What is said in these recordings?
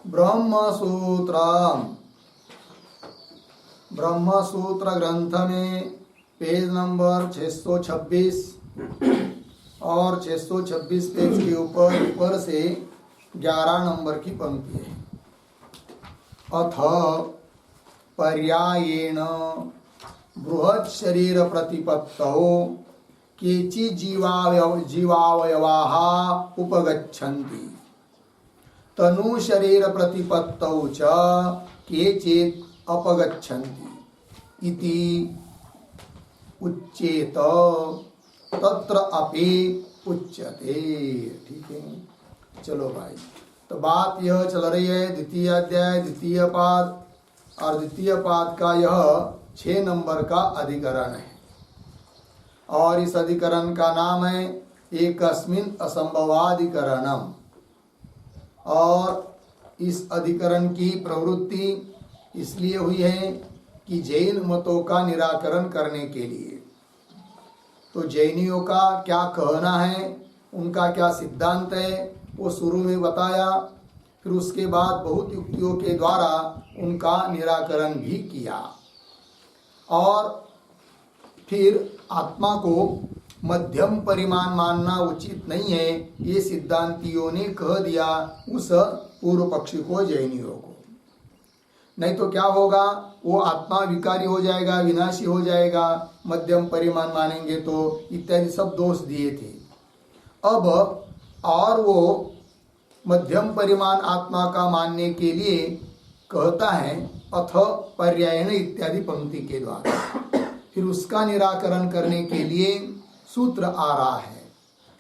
ब्रह्मसूत्र ब्रह्मसूत्र ग्रंथ में page number 626 और 626 पेज के ऊपर से 11 नंबर की पंक्ति है। अथ पर्यायेण बृहत् शरीर प्रतिपत्तौ केचि जीवावयवाः उपगच्छन्ति तनु शरीर प्रतिपत्तौ च केचित् अपगच्छन्ति इति उच्येत तत्र अपि उच्यते। ठीक है, चलो भाई, तो बात यह चल रही है द्वितीय अध्याय द्वितीय पाद, और द्वितीय पाद का यह 6 नंबर का अधिकरण है, और इस अधिकरण का नाम है एकस्मिन् असंभवाधिकरणम। और इस अधिकरण की प्रवृत्ति इसलिए हुई है कि जैन मतों का निराकरण करने के लिए। तो जैनियों का क्या कहना है, उनका क्या सिद्धांत है, वो शुरू में बताया, फिर उसके बाद बहुत युक्तियों के द्वारा उनका निराकरण भी किया, और फिर आत्मा को मध्यम परिमाण मानना उचित नहीं है, ये सिद्धांतियों ने कह दिया उस पूर्व पक्षी को, जैनियों को। नहीं तो क्या होगा, वो आत्मा विकारी हो जाएगा, विनाशी हो जाएगा, मध्यम परिमाण मानेंगे तो, इत्यादि सब दोष दिए थे। अब और वो मध्यम परिमाण आत्मा का मानने के लिए कहता है अथ पर्यायण इत्यादि पंक्ति के द्वारा, फिर उसका निराकरण करने के लिए सूत्र आ रहा है।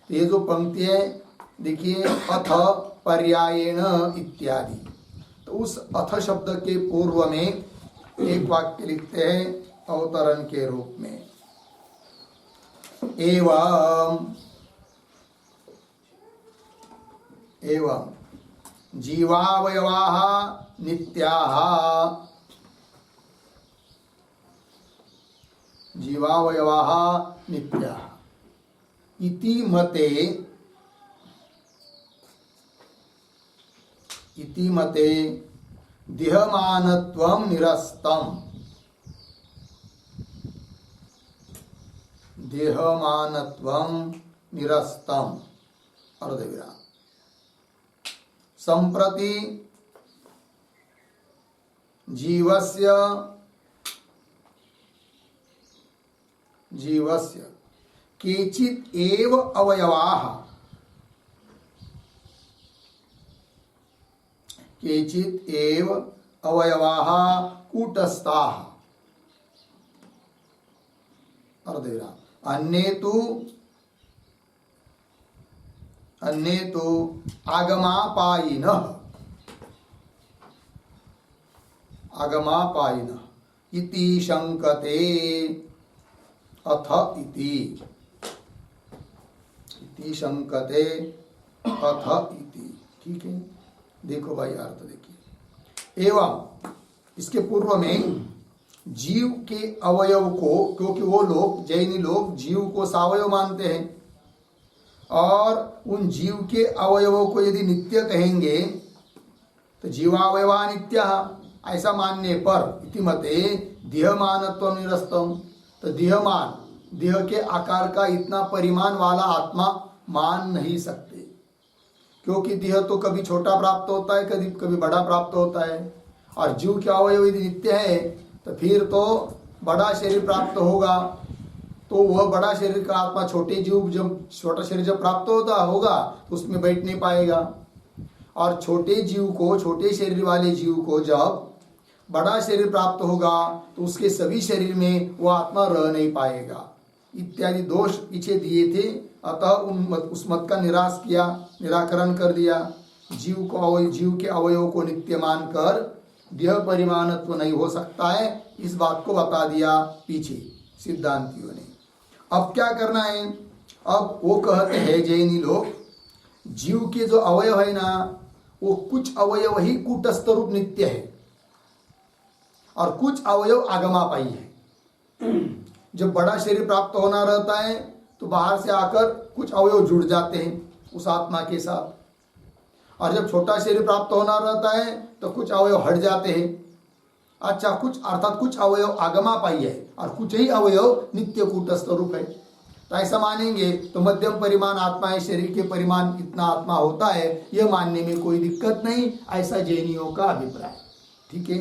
तो ये जो पंक्ति है देखिए, अथ पर्यायेण इत्यादि, तो उस अथ शब्द के पूर्व में एक वाक्य लिखते हैं अवतरण के रूप में, एवं जीवावयवाः नित्याः, जीवावयवाः नित्याः इति मते देहमानत्वं निरस्तम्, देहमानत्वं निरस्तम् अर्धविराम। सम्प्रति जीवस्य केचित् एव अवयवाः, केचित् एव अवयवाः कूटस्थाः अर्धविराम। अन्ये तु आगमापायिनः इति शंकते अथ इति शंकते अथ इति। ठीक है, देखो भाई अर्थ देखिए। एवं इसके पूर्व में जीव के अवयव को, क्योंकि वो लोग जैनी लोग जीव को सावयव मानते हैं, और उन जीव के अवयवों को यदि नित्य कहेंगे तो जीवावयवा नित्यः, ऐसा मानने पर इति मते देहमानत्व निरस्तम, तो देहमान, देह के आकार का इतना परिमाण वाला आत्मा मान नहीं सकते, क्योंकि देह तो कभी छोटा प्राप्त होता है, कभी कभी बड़ा प्राप्त होता है, और जीव के अवयव यदि नित्य है तो फिर तो बड़ा शरीर प्राप्त होगा, तो वह बड़ा शरीर का आत्मा छोटे जीव, जब छोटा शरीर जब प्राप्त होगा तो उसमें बैठ नहीं पाएगा, और छोटे जीव को, छोटे शरीर वाले जीव को जब बड़ा शरीर प्राप्त होगा तो उसके सभी शरीर में वो आत्मा रह नहीं पाएगा, इत्यादि दोष पीछे दिए थे। अतः उस मत का निराकरण कर दिया। जीव के अवयव को नित्य मानकर देह परिमाणत्व नहीं हो सकता है, इस बात को बता दिया पीछे सिद्धांतियों ने। अब क्या करना है, अब वो कहते हैं जैनी लोग, जीव के जो अवयव है ना, वो कुछ अवयव ही कूटस्थ रूप नित्य है, और कुछ अवयव आगमापाई है। जब बड़ा शरीर प्राप्त होना रहता है तो बाहर से आकर कुछ अवयव जुड़ जाते हैं उस आत्मा के साथ, और जब छोटा शरीर प्राप्त होना रहता है तो कुछ अवयव हट जाते हैं। अच्छा, कुछ अर्थात कुछ अवयव आगमापाई है और कुछ ही अवयव नित्य कूटस्थ रूप है। तो ऐसा मानेंगे तो मध्यम परिमाण आत्मा है, शरीर के परिमाण इतना आत्मा होता है, यह मानने में कोई दिक्कत नहीं, ऐसा जैनियों का अभिप्राय। ठीक है,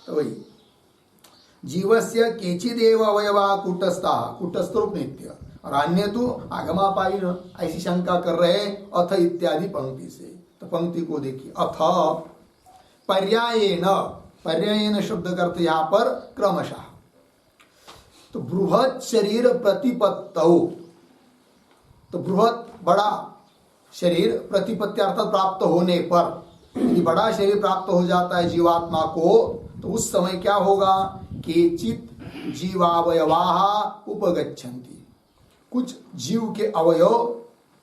तो वही जीवस्य केचिदेव अवयवा कूटस्था, कूटस्थ रूप नित्य, और अन्य तो आगमापाई न, ऐसी शंका कर रहे अथ इत्यादि पंक्ति से। तो पंक्ति को देखिए, अथ पर्यायेन, पर्यायेन शब्द करते यहाँ पर क्रमशः। तो बृहत शरीर प्रतिपत्तौ, तो बृहत बड़ा शरीर प्रतिपत्ति अर्थात प्राप्त होने पर, यदि बड़ा शरीर प्राप्त हो जाता है जीवात्मा को, तो उस समय क्या होगा, केचित जीवावयवाः उपगच्छन्ति, कुछ जीव के अवयव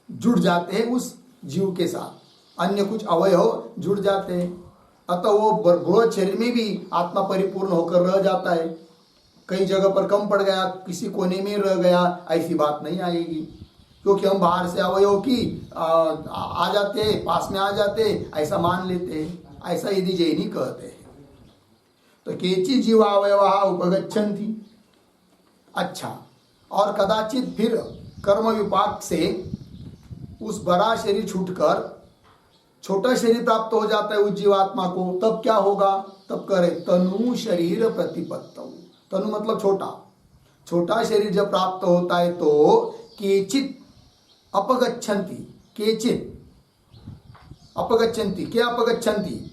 जुड़ जाते हैं उस जीव के साथ, अन्य कुछ अवयव जुड़ जाते हैं, अतः वो बृहत शरीर में भी आत्मा परिपूर्ण होकर रह जाता है। कई जगह पर कम पड़ गया, किसी कोने में रह गया, ऐसी बात नहीं आएगी, क्योंकि हम बाहर से अवयव की आ जाते हैं, पास में आ जाते, ऐसा मान लेते हैं। ऐसा यदि जैनी कहते हैं तो केचि जीवावयवाः उपगच्छन्ति। अच्छा, और कदाचित फिर कर्म विपाक से उस बड़ा शरीर छूटकर छोटा शरीर प्राप्त हो जाता है उस जीवात्मा को, तब क्या होगा, तब करे तनु शरीर प्रतिपत्तौ। तनु मतलब छोटा, छोटा शरीर जब प्राप्त होता है तो केचित अपगच्छन्ति, केचित अपगच्छन्ति, क्या अपगच्छन्ति,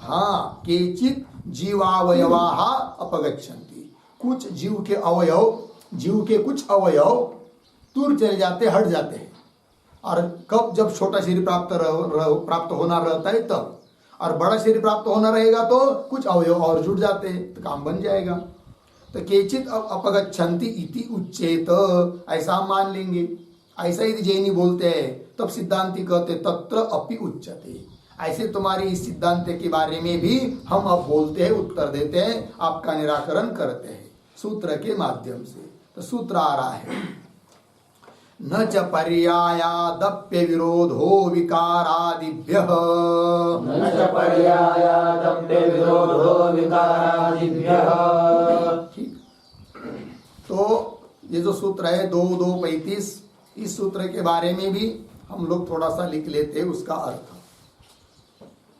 हाँ, केचित जीवावयवाः अपगच्छन्ति, कुछ जीव के अवयव, जीव के कुछ अवयव दूर चले जाते, हट जाते हैं। और कब, जब छोटा शरीर प्राप्त होना रहता है तब, और बड़ा शरीर प्राप्त होना रहेगा तो कुछ अवयव और जुड़ जाते हैं, तो काम बन जाएगा। तो केचित अपगच्छन्ति इति उच्चेत, ऐसा हम मान लेंगे। ऐसा यदि जैनी बोलते हैं तब सिद्धांती कहते तत्र अपि उच्यते, ऐसे तुम्हारी इस सिद्धांत के बारे में भी हम अब बोलते हैं, उत्तर देते हैं, आपका निराकरण करते हैं सूत्र के माध्यम से। तो सूत्र आ रहा है, न च पर्यायादप्य विरोधो विकारादिभ्यः, न च पर्यायादप्य विरोधो विकारादिभ्यः। ठीक, तो ये जो सूत्र है 2:2:35, इस सूत्र के बारे में भी हम लोग थोड़ा सा लिख लेते हैं, उसका अर्थ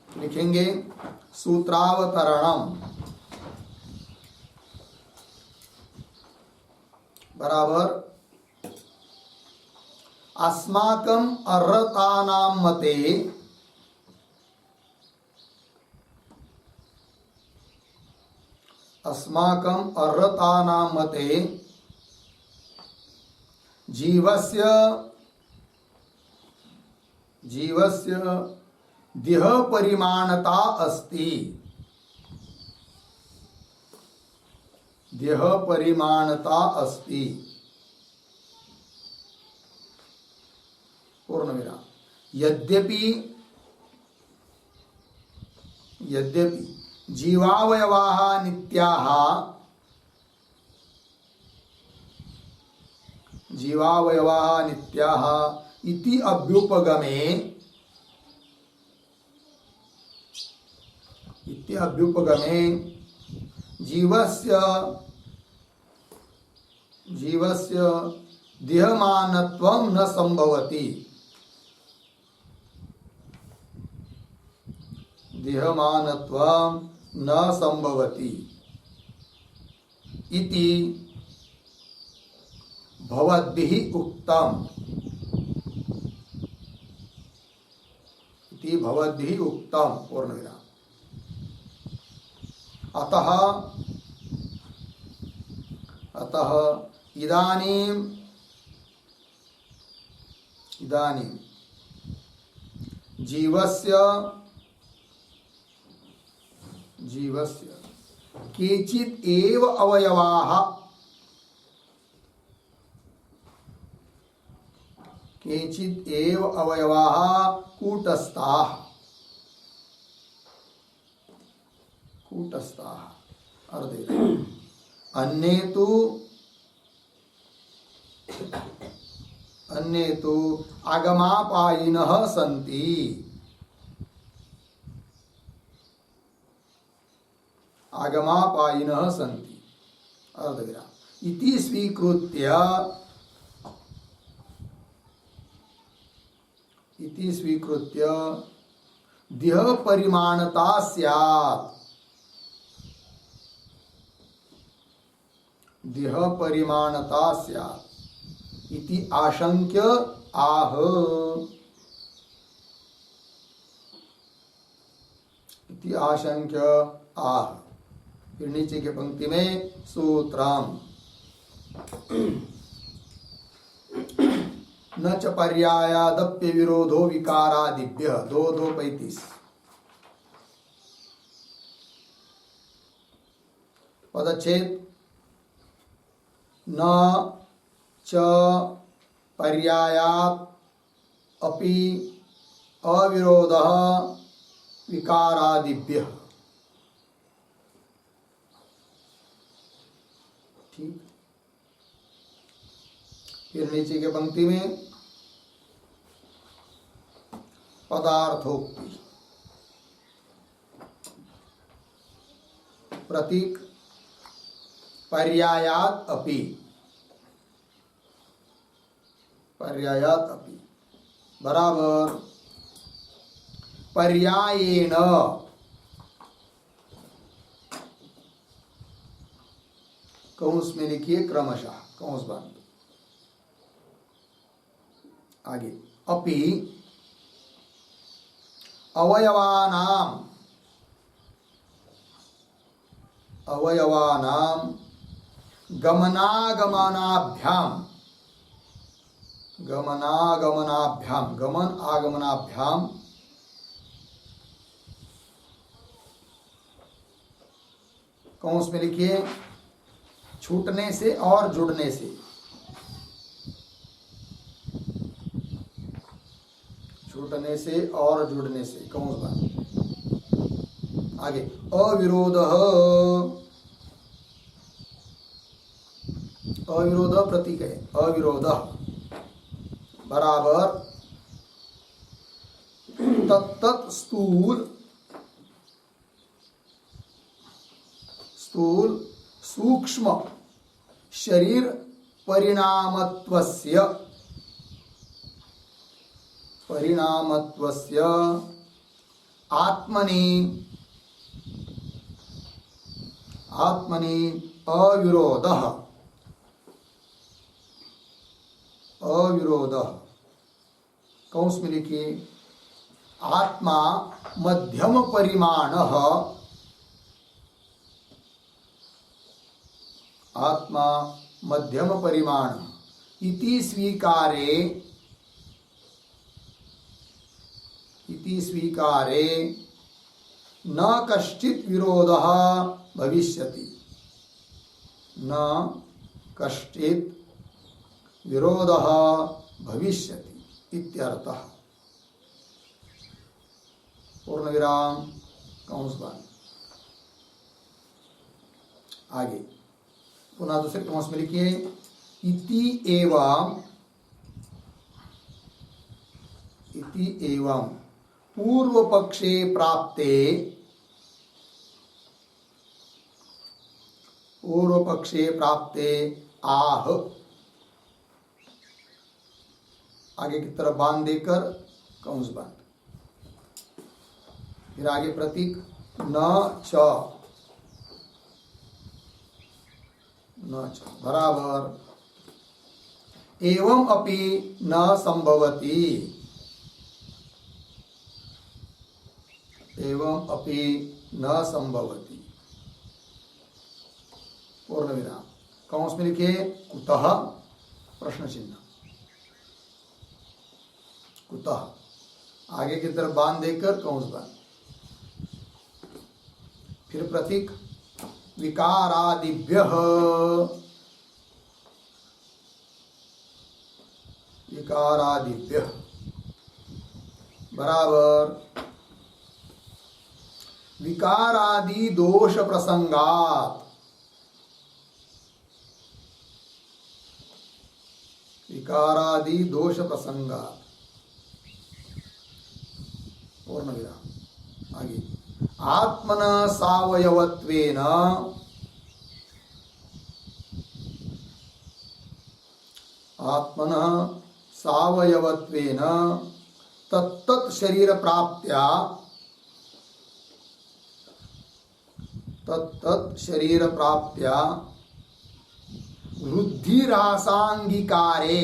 लिखेंगे। सूत्रावतरणम बराबर अस्माकं अर्हतानां मते अस्माकं अर्हतानां मते जीवस्य देह परिमाणता अस्ति, देह परिमाणता अस्ति, पूर्ण विराम। यद्यपि जीवावयवाः नित्याः, जीवावयवाः नित्याः इति अभ्युपगमे, इति अभ्युपगमे जीवस्य देहमानत्वं न संभवति, देहमानत्वं न संभवति इति भवद्भिः उक्तम्, इति भवद्भिः उक्तम्, पूर्ण विराम। अतः इदानीं जीवस्य केचित् एव अवयवाः, केचित् एव अवयवाः कूटस्थाः, कूटस्थाः अर्धे, अन्ये तु आगमापायिनः सन्ति, आगमापायिनः सन्ति अर्धविराम इति स्वीकृत्य देह परिमाणता स्यात् देह परिमाणता स्यात् इति आशंक्य आह इति आशंक्य आह। फिर नीचे के पंक्ति में सूत्रम न च पर्यायादप्य विरोधो विकारादिभ्य 2:2:35 पदच्छेद न च पर्यायात् अपि अविरोधः विकारादिभ्य। ठीक। फिर नीचे के पंक्ति में पदार्थोक्ति प्रतीक पर्यायात् अपि बराबर पर्यायेन कौंस में लिखिए क्रमशः कौंस बंद आगे अपि अवयवानां गमनागमनाभ्याम गमन आगमनाभ्याम कौंस में लिखिए छूटने से और जुड़ने से और जुड़ने से कौंस बंद आगे अविरोध प्रतीक है अविरोध बराबर तत्त स्थूल सूक्ष्म शरीर परिणामत्वस्य आत्मनि अविरोधः कौंस में लिखिए आत्मा मध्यम परिमाणः इति स्वीकारे न कश्चित् विरोधः भविष्यति इत्यर्थः पूर्ण विराम कौंस बंद आगे पुनः दूसरे कौंस में लिखिए इति एवं पूर्व पक्षे प्राप्ते आह आगे की तरफ बांध देकर कौंस बांध फिर आगे प्रतीक न च बराबर एवं अपि न संभवति पूर्ण विराम कौंस में लिखिए कुतः प्रश्न चिन्ह कुतः आगे की तरफ बांध देकर कौंस बांध फिर प्रतीक विकारादिभ्यः बराबर विकारादि दोष प्रसंगात पूर्ण विराम आगे आत्मन सावयवत्वेन तत्तत् शरीर प्राप्त्या वृद्धिरासांगिकारे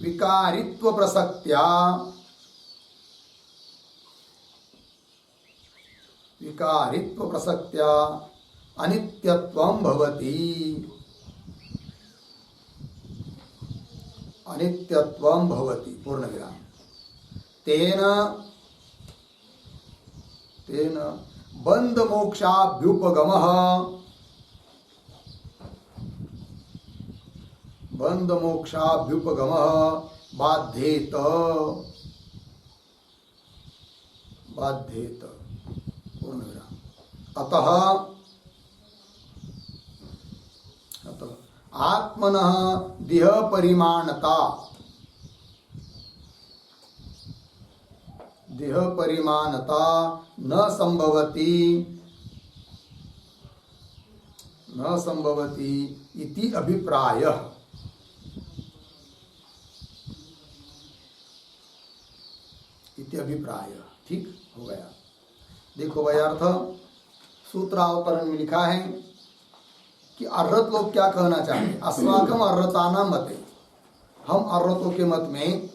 विकारित्व प्रसक्त्या अनित्यत्वं भवति पूर्णविराम तेन बंध मोक्षाभ्युपगमः बाध्येत पूर्णविराम अतः आत्मनः देह परिमाणता न संभवति इति अभिप्रायः। ठीक हो गया। देखो भाई अर्थ सूत्रावतरण में लिखा है कि अर्हत लोग क्या कहना चाहते, अस्माकम अर्हतानां मते, हम अर्हतों के मत में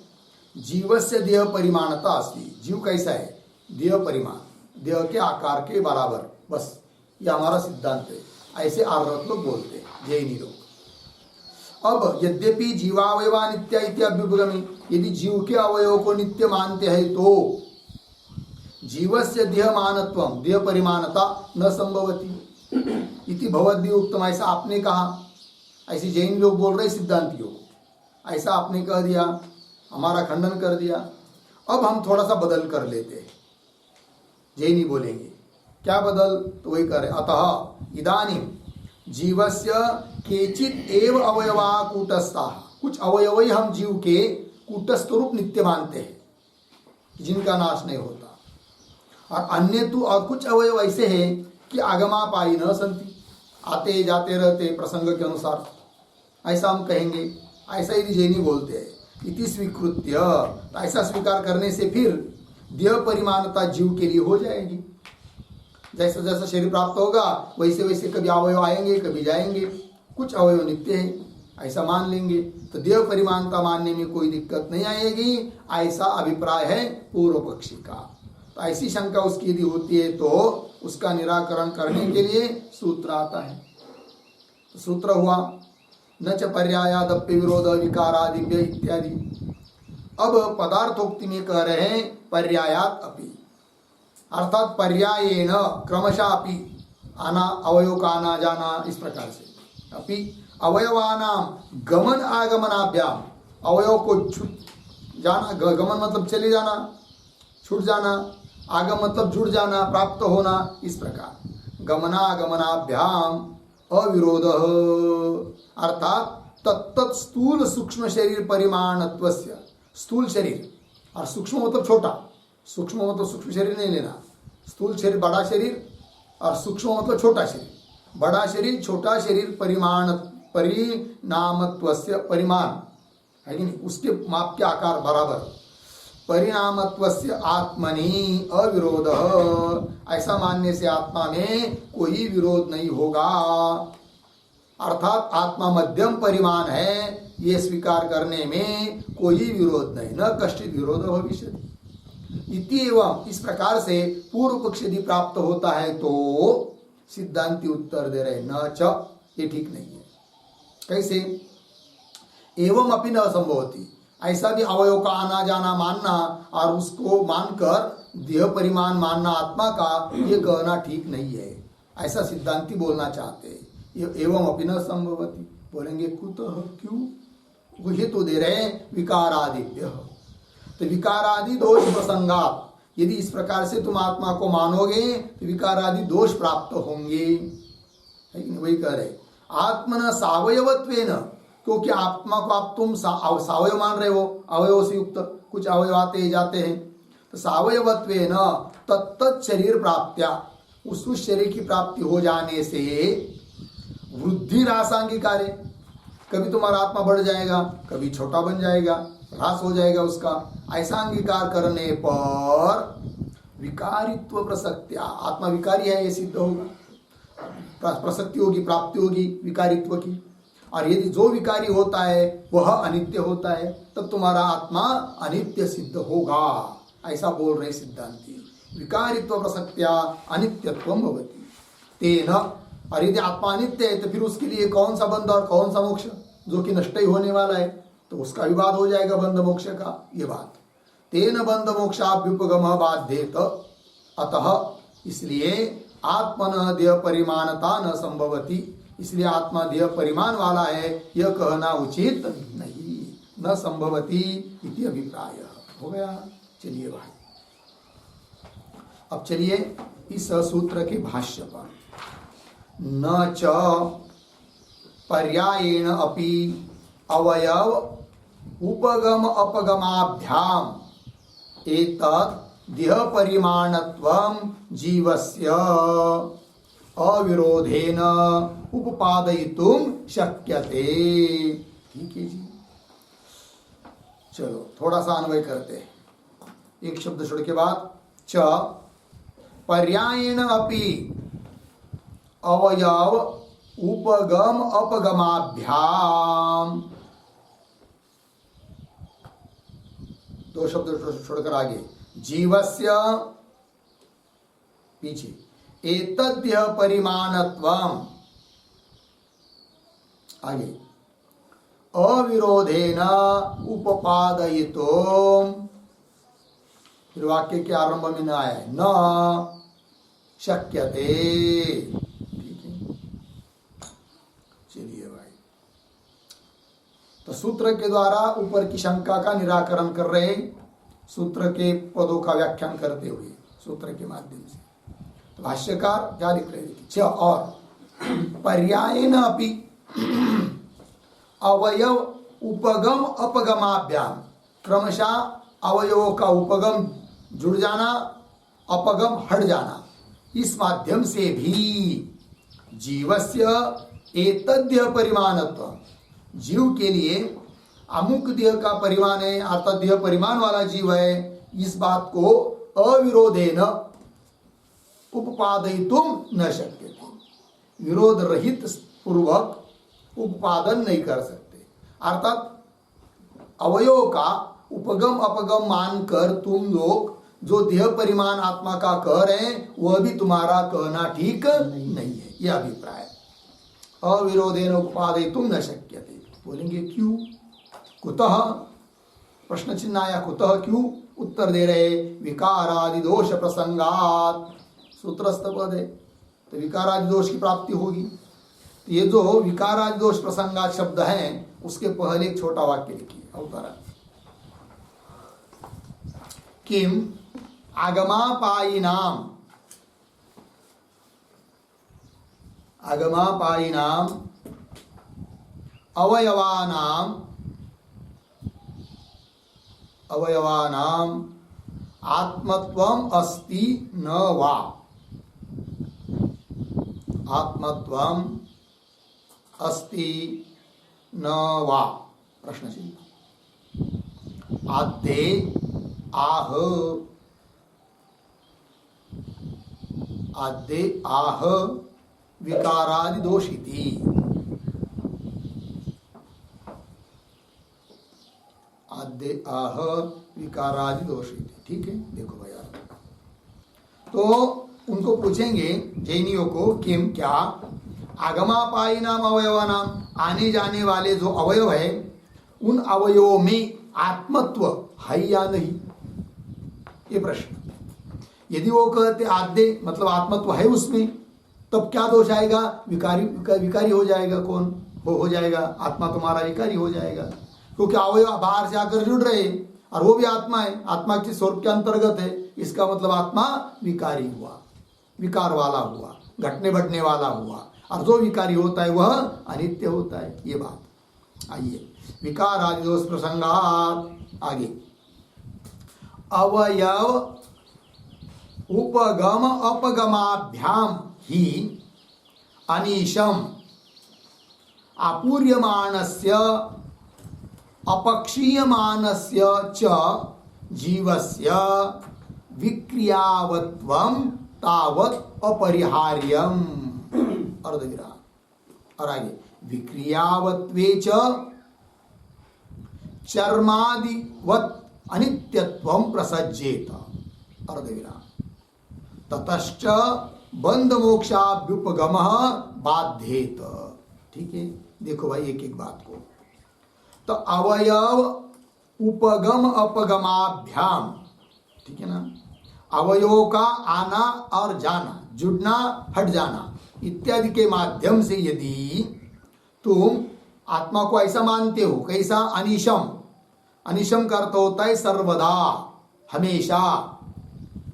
जीवस्य देह परिमाणता अस्ति, जीव कैसा है, देह परिमाण, देह के आकार के बराबर, बस ये हमारा सिद्धांत है। ऐसे अर्हत लोग बोलते हैं, जैनी लोग। अब यद्यपि जीवावयवा नित्य इत्याभ्युपगमी, यदि जीव के अवयव को नित्य मानते हैं तो जीवस्य देहमानत्वं, देह परिमाणता न संभवति इति भवद्भिः उक्तम, ऐसा आपने कहा। ऐसे जैन लोग बोल रहे सिद्धांतियों को, ऐसा आपने कह दिया, हमारा खंडन कर दिया। अब हम थोड़ा सा बदल कर लेते हैं, जैनी बोलेंगे क्या बदल, तो वही करे। अतः इदानीं जीवस्य केचित् एव अवयवा कूटस्थाः, कुछ अवयव ही हम जीव के कूटस्थ रूप नित्य मानते हैं, जिनका नाश नहीं होता, और अन्य तो और कुछ अवयव ऐसे हैं कि आगमापायी न संति, आते जाते रहते प्रसंग के अनुसार, ऐसा हम कहेंगे। ऐसा यदि जैनी बोलते हैं इति स्वीकृत्य, ऐसा स्वीकार करने से फिर देह परिमाणता जीव के लिए हो जाएगी। जैसा जैसा शरीर प्राप्त होगा वैसे वैसे कभी अवयव आएंगे, कभी जाएंगे, कुछ अवयव नित्य हैं, ऐसा मान लेंगे तो देह परिमाणता मानने में कोई दिक्कत नहीं आएगी। ऐसा अभिप्राय है पूर्व पक्षी का। तो ऐसी शंका उसकी यदि होती है तो उसका निराकरण करने के लिए सूत्र आता है। तो सूत्र हुआ न च पर्यायादप्य विरोध विकारादिभ्य इत्यादि। अब पदार्थोक्ति में कह रहे हैं पर्यायात अपि, अर्थात पर्यायेन क्रमशः अपि, आना अवयव का आना जाना इस प्रकार से, अपि अवयवानां गमन आगमनाभ्याम, अवयव को छूट जाना, गमन मतलब चले जाना, छूट जाना, आगम मतलब जुड़ जाना, प्राप्त होना, इस प्रकार गमनागमनाभ्याम अविरोध, अर्थात तत्त स्थूल सूक्ष्म शरीर परिमाणत्वस्य, स्थूल शरीर और सूक्ष्म मतलब छोटा, सूक्ष्म मतलब सूक्ष्म शरीर नहीं लेना, स्थूल शरीर बड़ा शरीर और सूक्ष्म मतलब छोटा शरीर, बड़ा शरीर छोटा शरीर परिणामत्वस्य, परिमाण है कि नहीं, उसके माप के आकार बराबर, परिणामत्वस्य आत्मनि अविरोध, ऐसा मानने से आत्मा में कोई विरोध नहीं होगा। अर्थात आत्मा मध्यम परिमाण है, ये स्वीकार करने में कोई विरोध नहीं, न कष्टित विरोध भविष्यति इति। एवं इस प्रकार से पूर्व पक्ष यदि प्राप्त होता है तो सिद्धांति उत्तर दे रहे न च, ये ठीक नहीं है। कैसे? एवं अपि न संभवति, ऐसा भी अवयव का आना जाना मानना और उसको मानकर देह परिमाण मानना आत्मा का, ये कहना ठीक नहीं है, ऐसा सिद्धांति बोलना चाहते हैं। एवं अपि न संभवति, बोलेंगे कुतः, क्यों? वो ये तो दे रहे हैं विकारादिभ्य, तो विकारादि दोष प्रसंगात, यदि इस प्रकार से तुम आत्मा को मानोगे तो विकारादि दोष प्राप्त होंगे, है कि नहीं? वही कह रहे आत्मन सावयवत्वेन, क्योंकि आत्मा को आप तुम सावयव मान रहे हो, अवयव से युक्त, कुछ अवयव आते जाते हैं, तो सावयवत्वेन तत्त शरीर प्राप्त्या, उस शरीर की प्राप्ति हो जाने से वृद्धि रासांगिकारे, कभी तुम्हारा आत्मा बढ़ जाएगा, कभी छोटा बन जाएगा, ह्रास हो जाएगा उसका। ऐसा अंगीकार करने पर विकारित्व प्रसक्त्या, आत्मा विकारी है ये सिद्ध होगा, प्रसक्ति होगी, प्राप्ति होगी विकारित्व की। और यदि जो विकारी होता है वह अनित्य होता है, तब तुम्हारा आत्मा अनित्य सिद्ध होगा, ऐसा बोल रहे सिद्धांती। विकारित्व प्रसक्त्या अनित्यत्वम भवति तेन, और यदि आत्मा अनित्य है तो फिर उसके लिए कौन सा बंध और कौन सा मोक्ष, जो कि नष्ट ही होने वाला है, तो उसका विवाद हो जाएगा बंध मोक्ष का, ये बात। तेन बंध मोक्षाभ्युपगम बाध्येत, अतः इसलिए आत्मन देह परिमाणता न संभवती, इसलिए आत्मा देह परिमाण वाला है यह कहना उचित नहीं, न संभवती इति अभिप्राय हो गया। चलिए भाई, अब चलिए इस सूत्र के भाष्य पर। न च पर्यायेण अपि अवयव उपगम अपगमाभ्याम एतत् देह परिमाणत्वं जीवस्य अविरोधेन उपपादयितुं शक्यते। ठीक है जी, चलो थोड़ा सा अन्वय करते हैं, एक शब्द छोड़ के बाद। च पर्यायेण अपि अवयव उपगम अपगमाभ्याम, दो शब्द छोड़कर आगे, जीवस्य पीछे एतद्य परिमाणत्वम, आगे अविरोधेन उपपादयितुम, फिर वाक्य के आरंभ में न आया है, न शक्यते। ठीक है, चलिए भाई, तो सूत्र के द्वारा ऊपर की शंका का निराकरण कर रहे, सूत्र के पदों का व्याख्यान करते हुए सूत्र के माध्यम से। तो भाष्यकार क्या लिख रहे हैं, च और पर्यायेन अपि अवयव उपगम अपगमाभ्याम, क्रमशः अवयवों का उपगम जुड़ जाना, अपगम हट जाना, इस माध्यम से भी जीवस्य एतद्य परिमाणत्व, जीव के लिए अमुक देह का परिमाण है अर्थात देह परिमाण वाला जीव है, इस बात को अविरोधेन उपपादयितुम न शक्यते, विरोध रहित पूर्वक उपपादन नहीं कर सकते। अर्थात अवयव का उपगम अपगम मानकर तुम लोग जो देह परिमाण आत्मा का कह रहे हैं वह भी तुम्हारा कहना ठीक नहीं है, यह अभिप्राय। अविरोधेन उपपादयितुम न शक्यते, बोलेंगे क्यों, कुतः, प्रश्न चिन्ह आया, कुतः क्यों, उत्तर दे रहे विकारादि दोष प्रसंगात, सूत्रस्थ पद है तो विकारादि दोष की प्राप्ति होगी। तो ये जो विकारादि दोष प्रसंगात शब्द है उसके पहले एक छोटा वाक्य लिखिए, अवतरण। किम आगमापायिनाम, आगमापायिनाम अवयवानाम, अवयवानाम आत्मत्वम अस्ति न वा, आत्मत्वम अस्ति न वा, प्रश्न चिन्ह। आद्ये आह, आद्ये आह विकारादि दोषिति, आद्ये आह विकारादि दोषिति। ठीक है, देखो भैया, तो उनको पूछेंगे जैनियों को, किम क्या, आगमापायी नाम अवयवानाम, आने जाने वाले जो अवयव है उन अवयवों में आत्मत्व है या नहीं, ये प्रश्न। यदि वो कहते आद्य मतलब आत्मत्व है उसमें, तब क्या दोष आएगा, विकारी हो जाएगा, कौन हो जाएगा, आत्मा तुम्हारा विकारी हो जाएगा, क्योंकि अवयव बाहर से आकर जुड़ रहे और वो भी आत्मा है, आत्मा के स्वरूप के अंतर्गत है, इसका मतलब आत्मा विकारी हुआ, विकार वाला हुआ, घटने बढ़ने वाला हुआ, और जो विकारी होता है वह अनित्य होता है, ये बात। आइए, विकार आदि दोष प्रसंगात आगे, अवयव उपगम अपगमाभ्याम ही अनीशम आपूर्यमानस्य अपक्षीयमानस्य च जीवस्य विक्रियावत्वं तावत् अपरिहार्यम्। अर्धविराम। और आगे, विक्रियावत्वे च चर्मादिवत् अनित्यत्वं प्रसज्येत। अर्धविराम। ततश्च बंध मोक्षाभ्युपगमः बाध्येत। ठीक है, देखो भाई एक एक बात को। तो अवयव उपगम अपगमाभ्याम, ठीक है ना, अवयवों का आना और जाना, जुड़ना हट जाना इत्यादि के माध्यम से यदि तुम आत्मा को ऐसा मानते हो, कैसा, अनिशम, अनिशम का अर्थ होता है सर्वदा, हमेशा,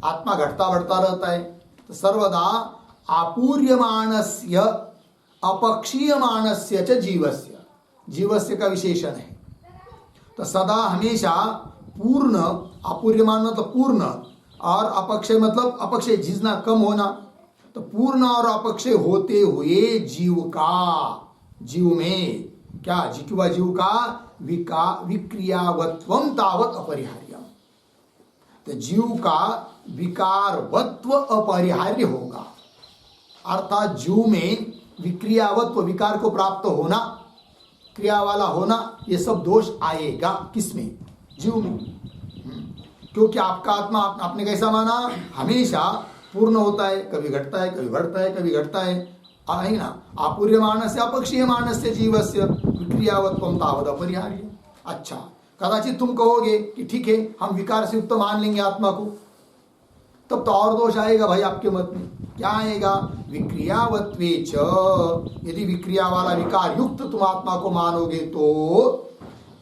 आत्मा घटता बढ़ता रहता है, तो सर्वदा आपूर्यमानस्य अपक्षीयमानस्य च जीवस्य, जीवस्य का विशेषण है, तो सदा हमेशा पूर्ण, अपूर्यमान मतलब पूर्ण, और अपक्षय मतलब अपक्षय जितना कम होना, तो पूर्ण और अपक्षय होते हुए जीव का, जीव में क्या, जीव का विक्रियावत्वम तावत अपरिहार्यम, तो जीव का विकारवत्व अपरिहार्य होगा, अर्थात जीव में विक्रियावत्व, विकार को प्राप्त होना, क्रिया वाला होना, ये सब दोष आएगा किसमें, जीव में। क्योंकि आपका आत्मा आपने कैसा माना, हमेशा पूर्ण होता है, कभी घटता है, कभी बढ़ता है, कभी घटता है ना। आपूर्यमानस्य अपक्षीयमानस्य जीवस्य विक्रियावत्वं तावत् अपरिहार्य। अच्छा, कदाचित तुम कहोगे कि ठीक है, हम विकार से युक्त मान लेंगे आत्मा को, तब तो और दोष आएगा भाई आपके मत में। क्या आएगा, विक्रियावत्वे च, यदि विक्रिया वाला विकार युक्त तुम आत्मा को मानोगे तो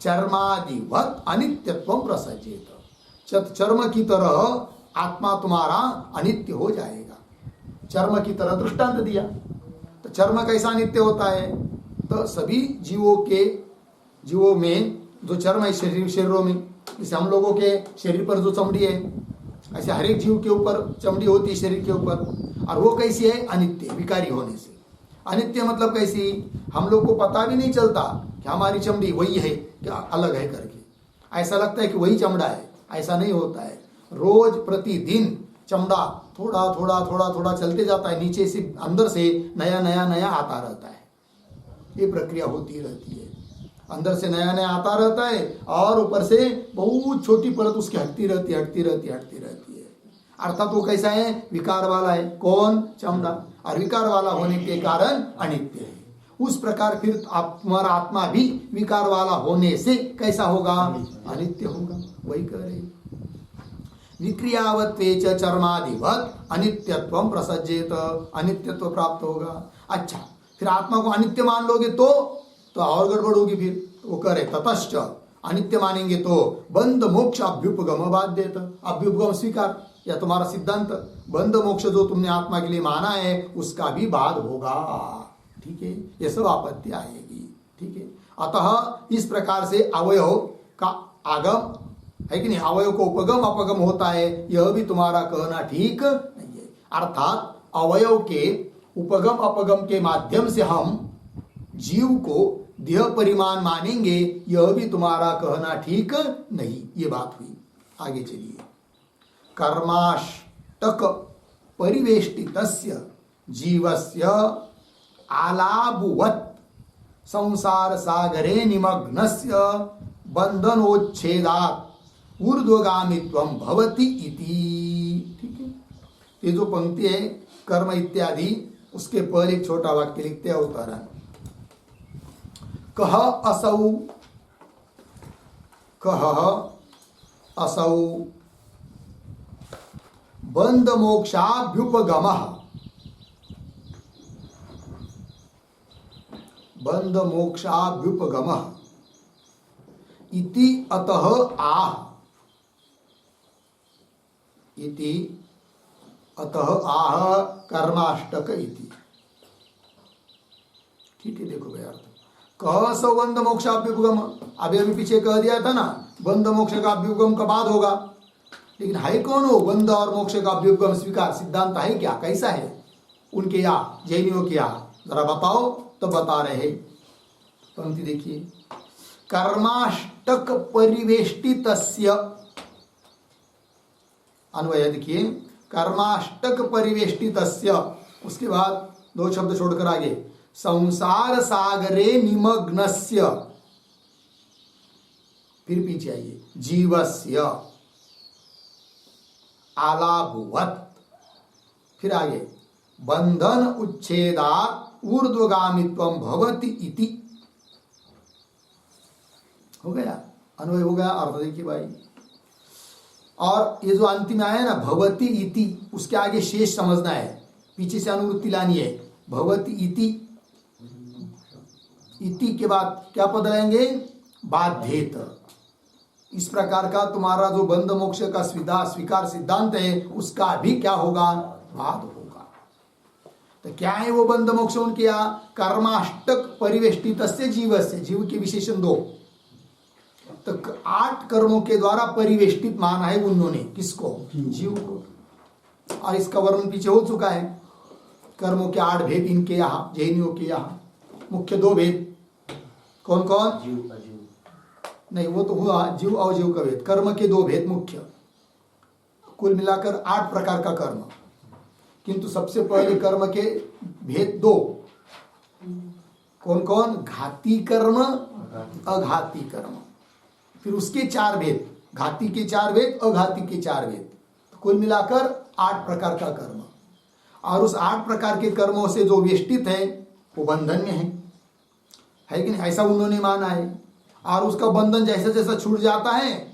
चर्मादिवत अनित्यत्वं प्रसज्येत, चर्म की तरह आत्मा तुम्हारा अनित्य हो जाएगा। चर्म की तरह दृष्टांत दिया, तो चर्म कैसा नित्य होता है, तो सभी जीवों में जो चर्म है शरीरों में, जैसे हम लोगों के शरीर पर जो चमड़ी है, ऐसे हर एक जीव के ऊपर चमड़ी होती है शरीर के ऊपर, और वो कैसी है, अनित्य, विकारी होने से। अनित्य मतलब कैसी, हम लोग को पता भी नहीं चलता कि हमारी चमड़ी वही है क्या अलग है करके, ऐसा लगता है कि वही चमड़ा है, ऐसा नहीं होता है। रोज प्रतिदिन चमड़ा थोड़ा थोड़ा थोड़ा थोड़ा चलते जाता है, नीचे से अंदर से नया नया नया आता रहता है, ये प्रक्रिया होती रहती है। अंदर से नया नया आता रहता है और ऊपर से बहुत छोटी परत उसकी हटती रहती है। अर्थात वो कैसा है, विकार वाला है। कौन, चमड़ा, और विकार वाला होने के कारण अनित्य है। उस प्रकार फिर तुम्हारा आत्मा भी विकार वाला होने से कैसा होगा, अनित्य होगा। वही कह रहे, विक्रियावत्वे च चर्मादिवत अनित्यत्वं प्रसज्येत, अनित्यत्व प्राप्त होगा। अच्छा, फिर आत्मा को अनित्य मान लोगे तो और गड़बड़ होगी। फिर वो कह रहे ततश्च, अनित्य मानेंगे तो बंध मोक्ष अभ्युपगम बाध्येत, अभ्युपगम स्वीकार, या तुम्हारा सिद्धांत बंध मोक्ष जो तुमने आत्मा के लिए माना है उसका भी बाद होगा। ठीक है, ये सब आपत्ति आएगी। ठीक है, अतः इस प्रकार से अवयव का आगम है कि नहीं, अवयव को उपगम अपगम होता है, यह भी तुम्हारा कहना ठीक नहीं है। अर्थात अवयव के उपगम अपगम के माध्यम से हम जीव को देह परिमाण मानेंगे, यह भी तुम्हारा कहना ठीक नहीं। ये बात हुई। आगे चलिए, कर्माष्टक परिवेष्टितस्य जीवस्य आलाभुवत् संसार सागरे निमग्नस्य बंधनोच्छेदात् ऊर्ध्वगामित्वं भवति इति। ठीक है, ये जो पंक्ति है कर्म इत्यादि, उसके पर एक छोटा वाक्य लिखते हैं उदाहरण, कह असौ बंध मोक्षाभ्युपगमः, बंध मोक्षाभ्युपगमः इति अतः आह, इति अतः आह कर्माष्टक इति। ठीक है, देखो भाई अर्थ, कह सो बंध मोक्षाभ्युपगम, अभी पीछे कह दिया था ना, बंध मोक्ष का अभ्युपगम का बाद होगा, लेकिन है कौन हो बंध और मोक्ष का अभ्युपगम स्वीकार सिद्धांत है क्या, कैसा है उनके यहाँ जैनियों के यहाँ, जरा बताओ। तो बता रहे, पंक्ति देखिए, कर्माष्टक परिवेष्टितस्य, अन्वय देखिए, कर्माष्टक परिवेष्टितस्य, उसके बाद दो शब्द छोड़कर आगे, संसार सागरे निमग्नस्य, फिर पीछे आइए, जीवस्य आलाभुवत्, फिर आगे, बंधन उच्छेदात् ऊर्ध्वगामित्वं भवति इति, हो गया अन्वय, हो गया अर्थ। देखिए भाई, और ये जो अंतिम में आया ना भवति इति, उसके आगे शेष समझना है, पीछे से अनुवृत्ति लानी है, भवति इति, इति के बाद क्या पद आएंगे, बाध्येत। इस प्रकार का तुम्हारा जो बंध मोक्ष का स्वीकार सिद्धांत है उसका भी क्या होगा, बाद होगा। तो क्या है वो बंध मोक्ष उनके यहाँ, कर्माष्टक परिवेष्टित जीव से, जीव के विशेषण दो, तो 8 कर्मों के द्वारा परिवेष्टित माना है उन्होंने, किसको, जीव को। और इसका वर्णन पीछे हो चुका है, कर्मों के 8 भेद इनके यहाँ जैनियों के यहाँ, मुख्य 2 भेद, कौन कौन, जीव अजीव, नहीं वो तो हुआ जीव अजीव का भेद, कर्म के 2 भेद मुख्य, कुल मिलाकर 8 प्रकार का कर्म, किंतु सबसे पहले कर्म के भेद 2, कौन कौन, घाती कर्म अघाती कर्म, फिर उसके 4 भेद, घाती के 4 भेद अघाती के 4 भेद, तो कुल मिलाकर 8 प्रकार का कर्म। और उस 8 प्रकार के कर्मों से जो वेष्टित है वो बंधन में है कि नहीं, ऐसा उन्होंने माना है। और उसका बंधन जैसा जैसा छूट जाता है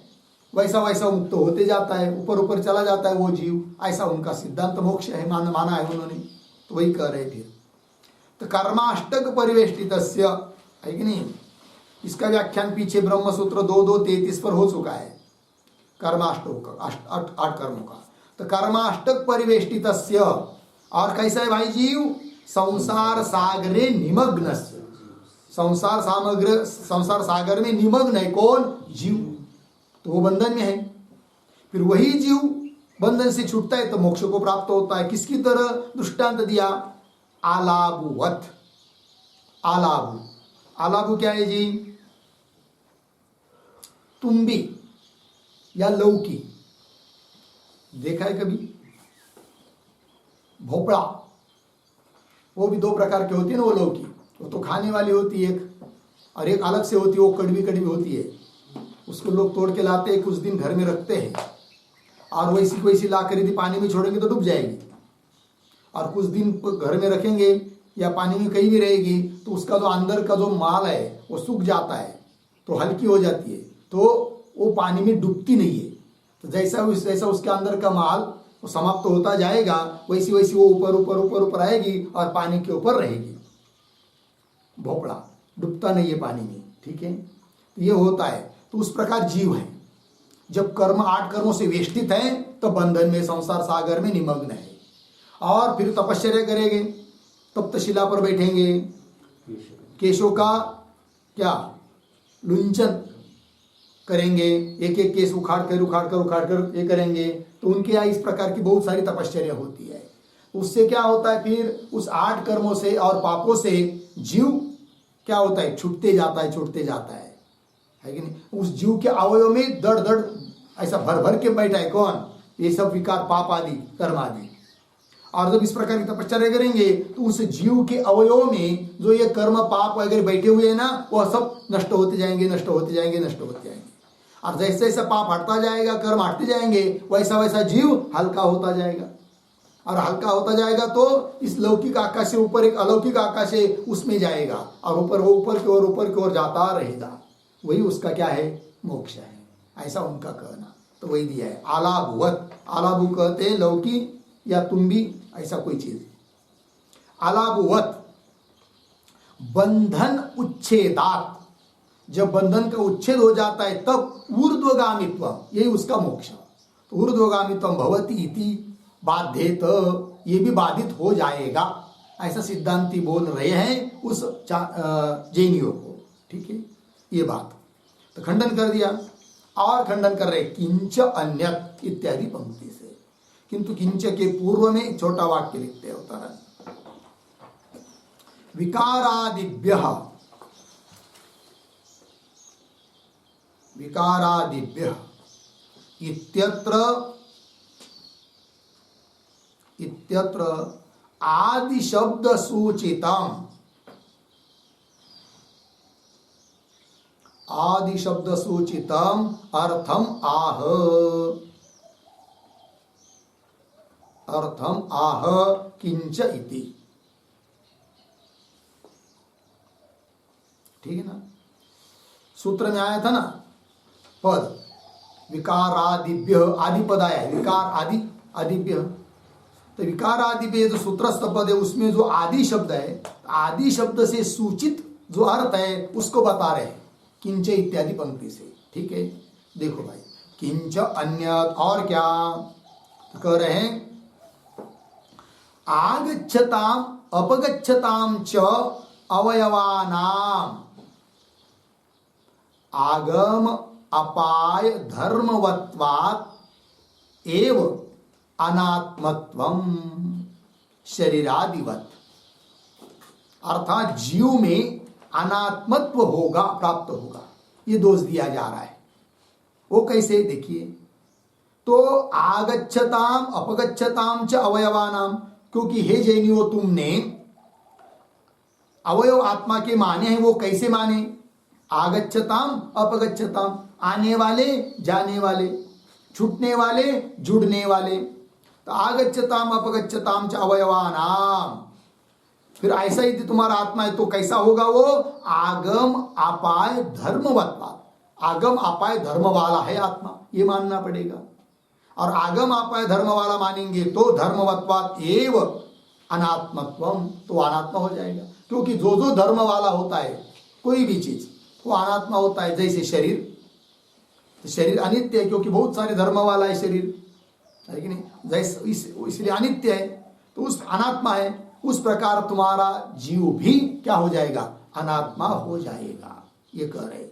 वैसा वैसा मुक्त होते जाता है, ऊपर ऊपर चला जाता है वो जीव, ऐसा उनका सिद्धांत मोक्ष है, माना है उन्होंने। तो वही कह रहे फिर, तो कर्माष्टक परिवेष्टितस्य, है कि नहीं, इसका व्याख्यान पीछे ब्रह्मसूत्र 2.2.33 पर हो चुका है, कर्माष्टक का 8 कर्मों का। तो कर्माष्टक परिवेष्टितस्य, और कैसा है भाई जीव, संसार सागरे निमग्नस्य, संसार सागर में निमग्न है कौन, जीव, तो वो बंधन में है। फिर वही जीव बंधन से छूटता है तो मोक्ष को प्राप्त होता है। किसकी तरह दृष्टांत दिया, आलाबुवत। आलाबु, आलाबु क्या है जी, तुम्बी या लौकी, देखा है कभी, भोपड़ा, वो भी 2 प्रकार की होती है ना वो लौकी, वो तो खाने वाली होती है एक, और एक अलग से होती है वो कड़वी कड़वी होती है, उसको लोग तोड़ के लाते हैं, कुछ दिन घर में रखते हैं, और वैसी वैसी ला कर यदि पानी में छोड़ेंगे तो डूब जाएगी, और कुछ दिन घर में रखेंगे या पानी में कहीं भी रहेगी तो उसका जो अंदर का जो माल है वो सूख जाता है, तो हल्की हो जाती है, तो वो पानी में डूबती नहीं है। तो जैसा उसके अंदर का माल वो समाप्त होता जाएगा, वैसी वैसी वो ऊपर ऊपर ऊपर ऊपर आएगी और पानी के ऊपर रहेगी। भोपड़ा डूबता नहीं है पानी में, ठीक है, तो ये होता है। तो उस प्रकार जीव है, जब कर्म 8 कर्मों से वेष्टित है तो बंधन में, संसार सागर में निमग्न है, और फिर तपश्चर्या करेंगे, तप्तशिला पर बैठेंगे, केशों का क्या लुंचन करेंगे, एक एक केस उखाड़ कर ये करेंगे, तो उनके यहाँ इस प्रकार की बहुत सारी तपश्चर्या होती है। उससे क्या होता है, फिर उस 8 कर्मों से और पापों से जीव क्या होता है, छूटते जाता है कि नहीं। उस जीव के अवयव में दड़ दड़ ऐसा भर भर के बैठा है कौन, ये सब विकार, पाप आदि, कर्म आदि। और जब इस प्रकार की तपश्चर्या करेंगे तो उस जीव के अवयव में जो ये कर्म पाप वगैरह बैठे हुए हैं ना, वह सब नष्ट होते जाएंगे। और जैसे जैसा पाप हटता जाएगा, कर्म हटते जाएंगे, वैसा वैसा जीव हल्का होता जाएगा, और हल्का होता जाएगा तो इस लौकिक आकाश से ऊपर एक अलौकिक आकाश है, उसमें जाएगा, और ऊपर की ओर जाता रहेगा। वही उसका क्या है, मोक्ष है, ऐसा उनका कहना। तो वही दिया है, आलाभुवत। आलाभु कहते हैं लौकी या तुम्बी, ऐसा कोई चीज। आलाभुवत, बंधन उच्छेदात, जब बंधन का उच्छेद हो जाता है तब ऊर्ध्वगामित्व, यही उसका मोक्ष। तो ऊर्ध्वगामित्व भवति इति बाध्येत, ये भी बाधित हो जाएगा, ऐसा सिद्धांती बोल रहे हैं उस जैनियों को। ठीक है, ये बात तो खंडन कर दिया। और खंडन कर रहे किंच अन्यत इत्यादि पंक्ति से, किंतु किंच के पूर्व में एक छोटा वाक्य लिखते हैं उत्तरण, विकारादिभ्यः इत्यत्र आदि शब्द सूचितम अर्थम आह किंच इति। ठीक है ना, सूत्र में आया था ना पद विकारादिभ्य, आदि पद आया है, विकार आदि आदिभ्य, तो विकार आदिभ्य जो सूत्रस्थ पद है उसमें जो आदि शब्द है, आदि शब्द से सूचित जो अर्थ है उसको बता रहे हैं किंच इत्यादि पंक्ति से। ठीक है, देखो भाई, किंच अन्यत और क्या तो कह रहे हैं, आगच्छताम अपगच्छताम च अवयवानाम आगम अपाय धर्मवत्वात् एव अनात्मत्वम शरीरादिवत, अर्थात जीव में अनात्मत्व होगा, प्राप्त होगा, ये दोष दिया जा रहा है। वो कैसे देखिए, तो आगच्छताम अपगच्छताम च अवयवानाम, क्योंकि हे जैनियों तुमने अवयव आत्मा के माने हैं, वो कैसे माने, आगच्छताम अपगच्छताम, आने वाले जाने वाले, छूटने वाले जुड़ने वाले, तो आगच्छताम अपगच्छताम च अवयवानाम, फिर ऐसा ही तुम्हारा आत्मा है तो कैसा होगा वो, आगम अपाय धर्मवत्वात्, आगम अपाय धर्म वाला है आत्मा, ये मानना पड़ेगा। और आगम अपाय धर्म वाला मानेंगे तो धर्मवत्वात् एव अनात्मत्वम, तो अनात्मा हो जाएगा, क्योंकि जो जो धर्म वाला होता है कोई भी चीज वो अनात्मा होता है। जैसे शरीर, तो शरीर अनित्य है क्योंकि बहुत सारे धर्म वाला है शरीर, है कि नहीं, जैसे इसलिए अनित्य है तो उस अनात्मा है। उस प्रकार तुम्हारा जीव भी क्या हो जाएगा, अनात्मा हो जाएगा, ये कह रहे।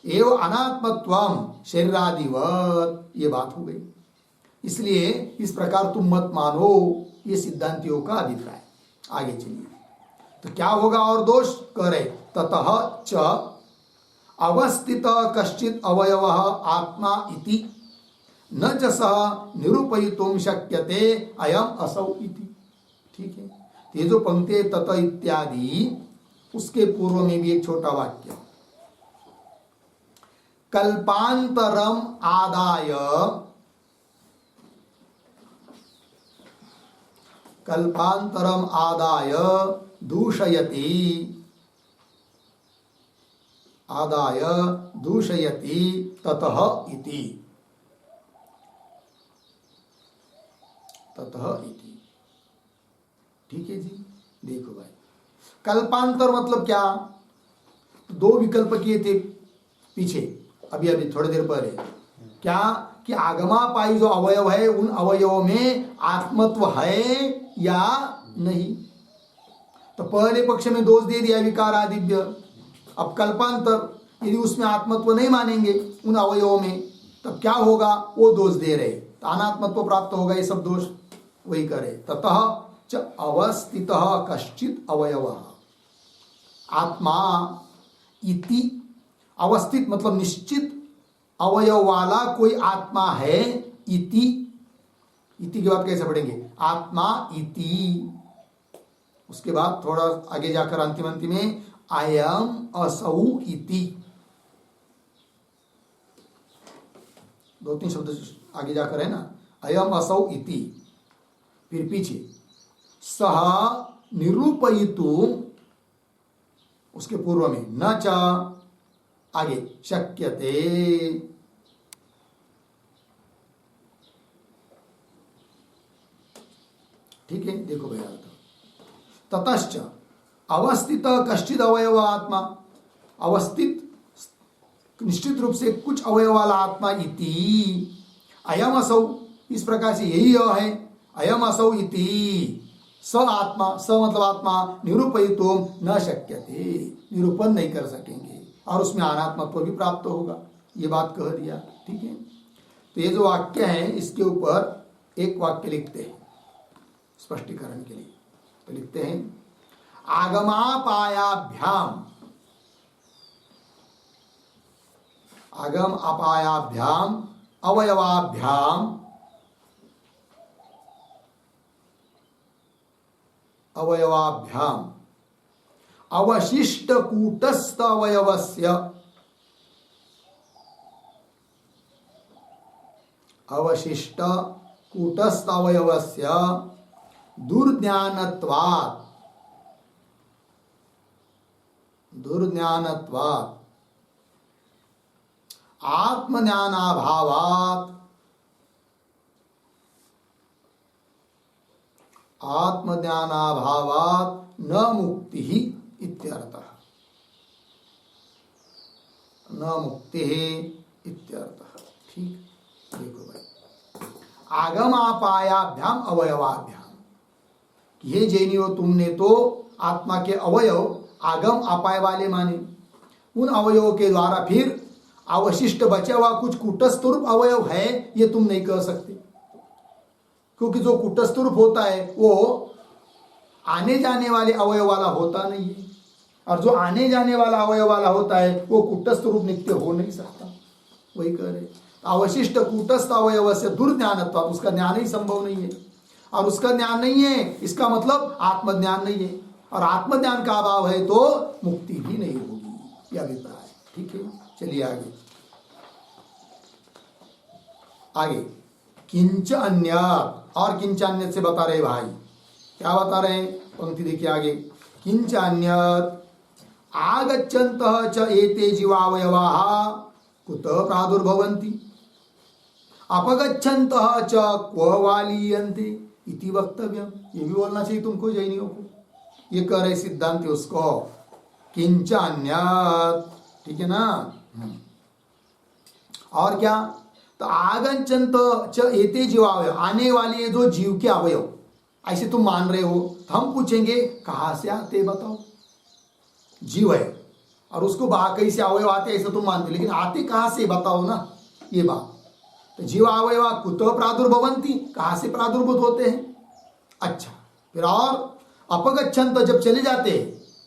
एवं अनात्मत्वम शरीरादिवत, ये बात हो गई। इसलिए इस प्रकार तुम मत मानो, ये सिद्धांतियों का अभिप्राय। आगे चलिए, तो क्या होगा और दोष, कह रहे ततः च अवस्थित कश्चित अवयव आत्मा इति न च सह निरूपयितुम शक्यते अयम असौ इति। ठीक है, तो ये जो पंक्ति है तत इत्यादि, उसके पूर्व में भी एक छोटा वाक्य, कल्पांतरम आदाय, कल्पांतरम आदाय दूषयति, आदाय दूषयति ततः इति, ततः इति। ठीक है जी, देखो भाई, कल्पांतर मतलब क्या, दो विकल्प किए थे पीछे, अभी अभी थोड़ी देर पहले, क्या कि आगमापाई जो अवयव है उन अवयवों में आत्मत्व है या नहीं, तो पहले पक्ष में दोष दे दिया विकारादिभ्य। अब कल्पांतर, यदि उसमें आत्मत्व नहीं मानेंगे उन अवयवों में, तब क्या होगा, वो दोष दे रहे, तो अनात्मत्व प्राप्त होगा, ये सब दोष वही करे। ततः च अवस्थित कश्चित अवयव आत्मा इति, अवस्थित मतलब निश्चित अवयव वाला कोई आत्मा है, इति, इति के बाद कैसे पढ़ेंगे, आत्मा इति, उसके बाद थोड़ा आगे जाकर अंतिम में अयम असौ इति, दो तीन शब्द आगे जाकर है ना, अयम असौ इति, फिर पीछे सह निरूपयितु, उसके पूर्व में न च, आगे शक्यते, ठीक है, देखो भैया, ततश्च अवस्थित कश्चित अवयव आत्मा, अवस्थित निश्चित रूप से कुछ अवयव वाला आत्मा, इति अयम असौ, इस प्रकार से यही है, अयम असौ इति स आत्मा, स मतलब आत्मा, निरूपयितुम न शक्यते, निरूपण नहीं कर सकेंगे। और उसमें अनात्मत्व भी प्राप्त होगा, ये बात कह दिया। ठीक है, तो ये जो वाक्य है इसके ऊपर एक वाक्य लिखते हैं स्पष्टीकरण के लिए। तो लिखते हैं आगम अपायाभ्याम अवयवाभ्याम अवशिष्ट कूटस्थ अवयवस्य दुर्ज्ञानत्वात् आत्मज्ञानाभावात् न मुक्तिः इत्यर्थः। ठीक, देखो भाई, आगमापायाभ्याम अवयवाभ्याम, ये जैनियों तुमने तो आत्मा के अवयव आगम अपाय वाले माने, उन अवयवों के द्वारा फिर अवशिष्ट बचा हुआ कुछ कूटस्थ रूप अवयव है ये तुम नहीं कह सकते, क्योंकि जो कूटस्थ रूप होता है वो आने जाने वाले अवयव वाला होता नहीं है, और जो आने जाने वाला अवयव वाला होता है वो कूटस्थ रूप नित्य हो नहीं सकता। वही कह रहे, अवशिष्ट कूटस्थ अवयव से दुर्ज्ञानत्व, उसका ज्ञान ही संभव नहीं है, और उसका ज्ञान नहीं है इसका मतलब आत्मज्ञान नहीं है, और आत्मज्ञान का अभाव है तो मुक्ति भी नहीं होगी, यह अभिप्राय। ठीक है, चलिए आगे किंच अन्य, और किंच अन्य से बता रहे भाई, क्या बता रहे हैं, पंक्ति देखिए आगे, किंच अन्य आगच्छन्तः च एते जीवावयवाः कुतः प्रादुर्भवन्ति अपगच्छन्तः च क्व वालीयन्ते इति वक्तव्यम। ये भी बोलना चाहिए तुमको जैनियों को, ये कह रहे सिद्धांत उसको किंच अन्य। ठीक है ना, और क्या, तो आगच्छन्त च एते जीवावयव, आने वाले ये जो जीव के अवयव ऐसे तुम मान रहे हो, तो हम पूछेंगे कहां से आते बताओ। जीव है और उसको बाकी से अवयव आते ऐसे तुम मानते, लेकिन आते कहां से बताओ ना, ये बात। तो जीव अवयव कुतः प्रादुर्भवन्ति, कहां से प्रादुर्भूत होते हैं। अच्छा, फिर और अपगच्छन्त, जब चले जाते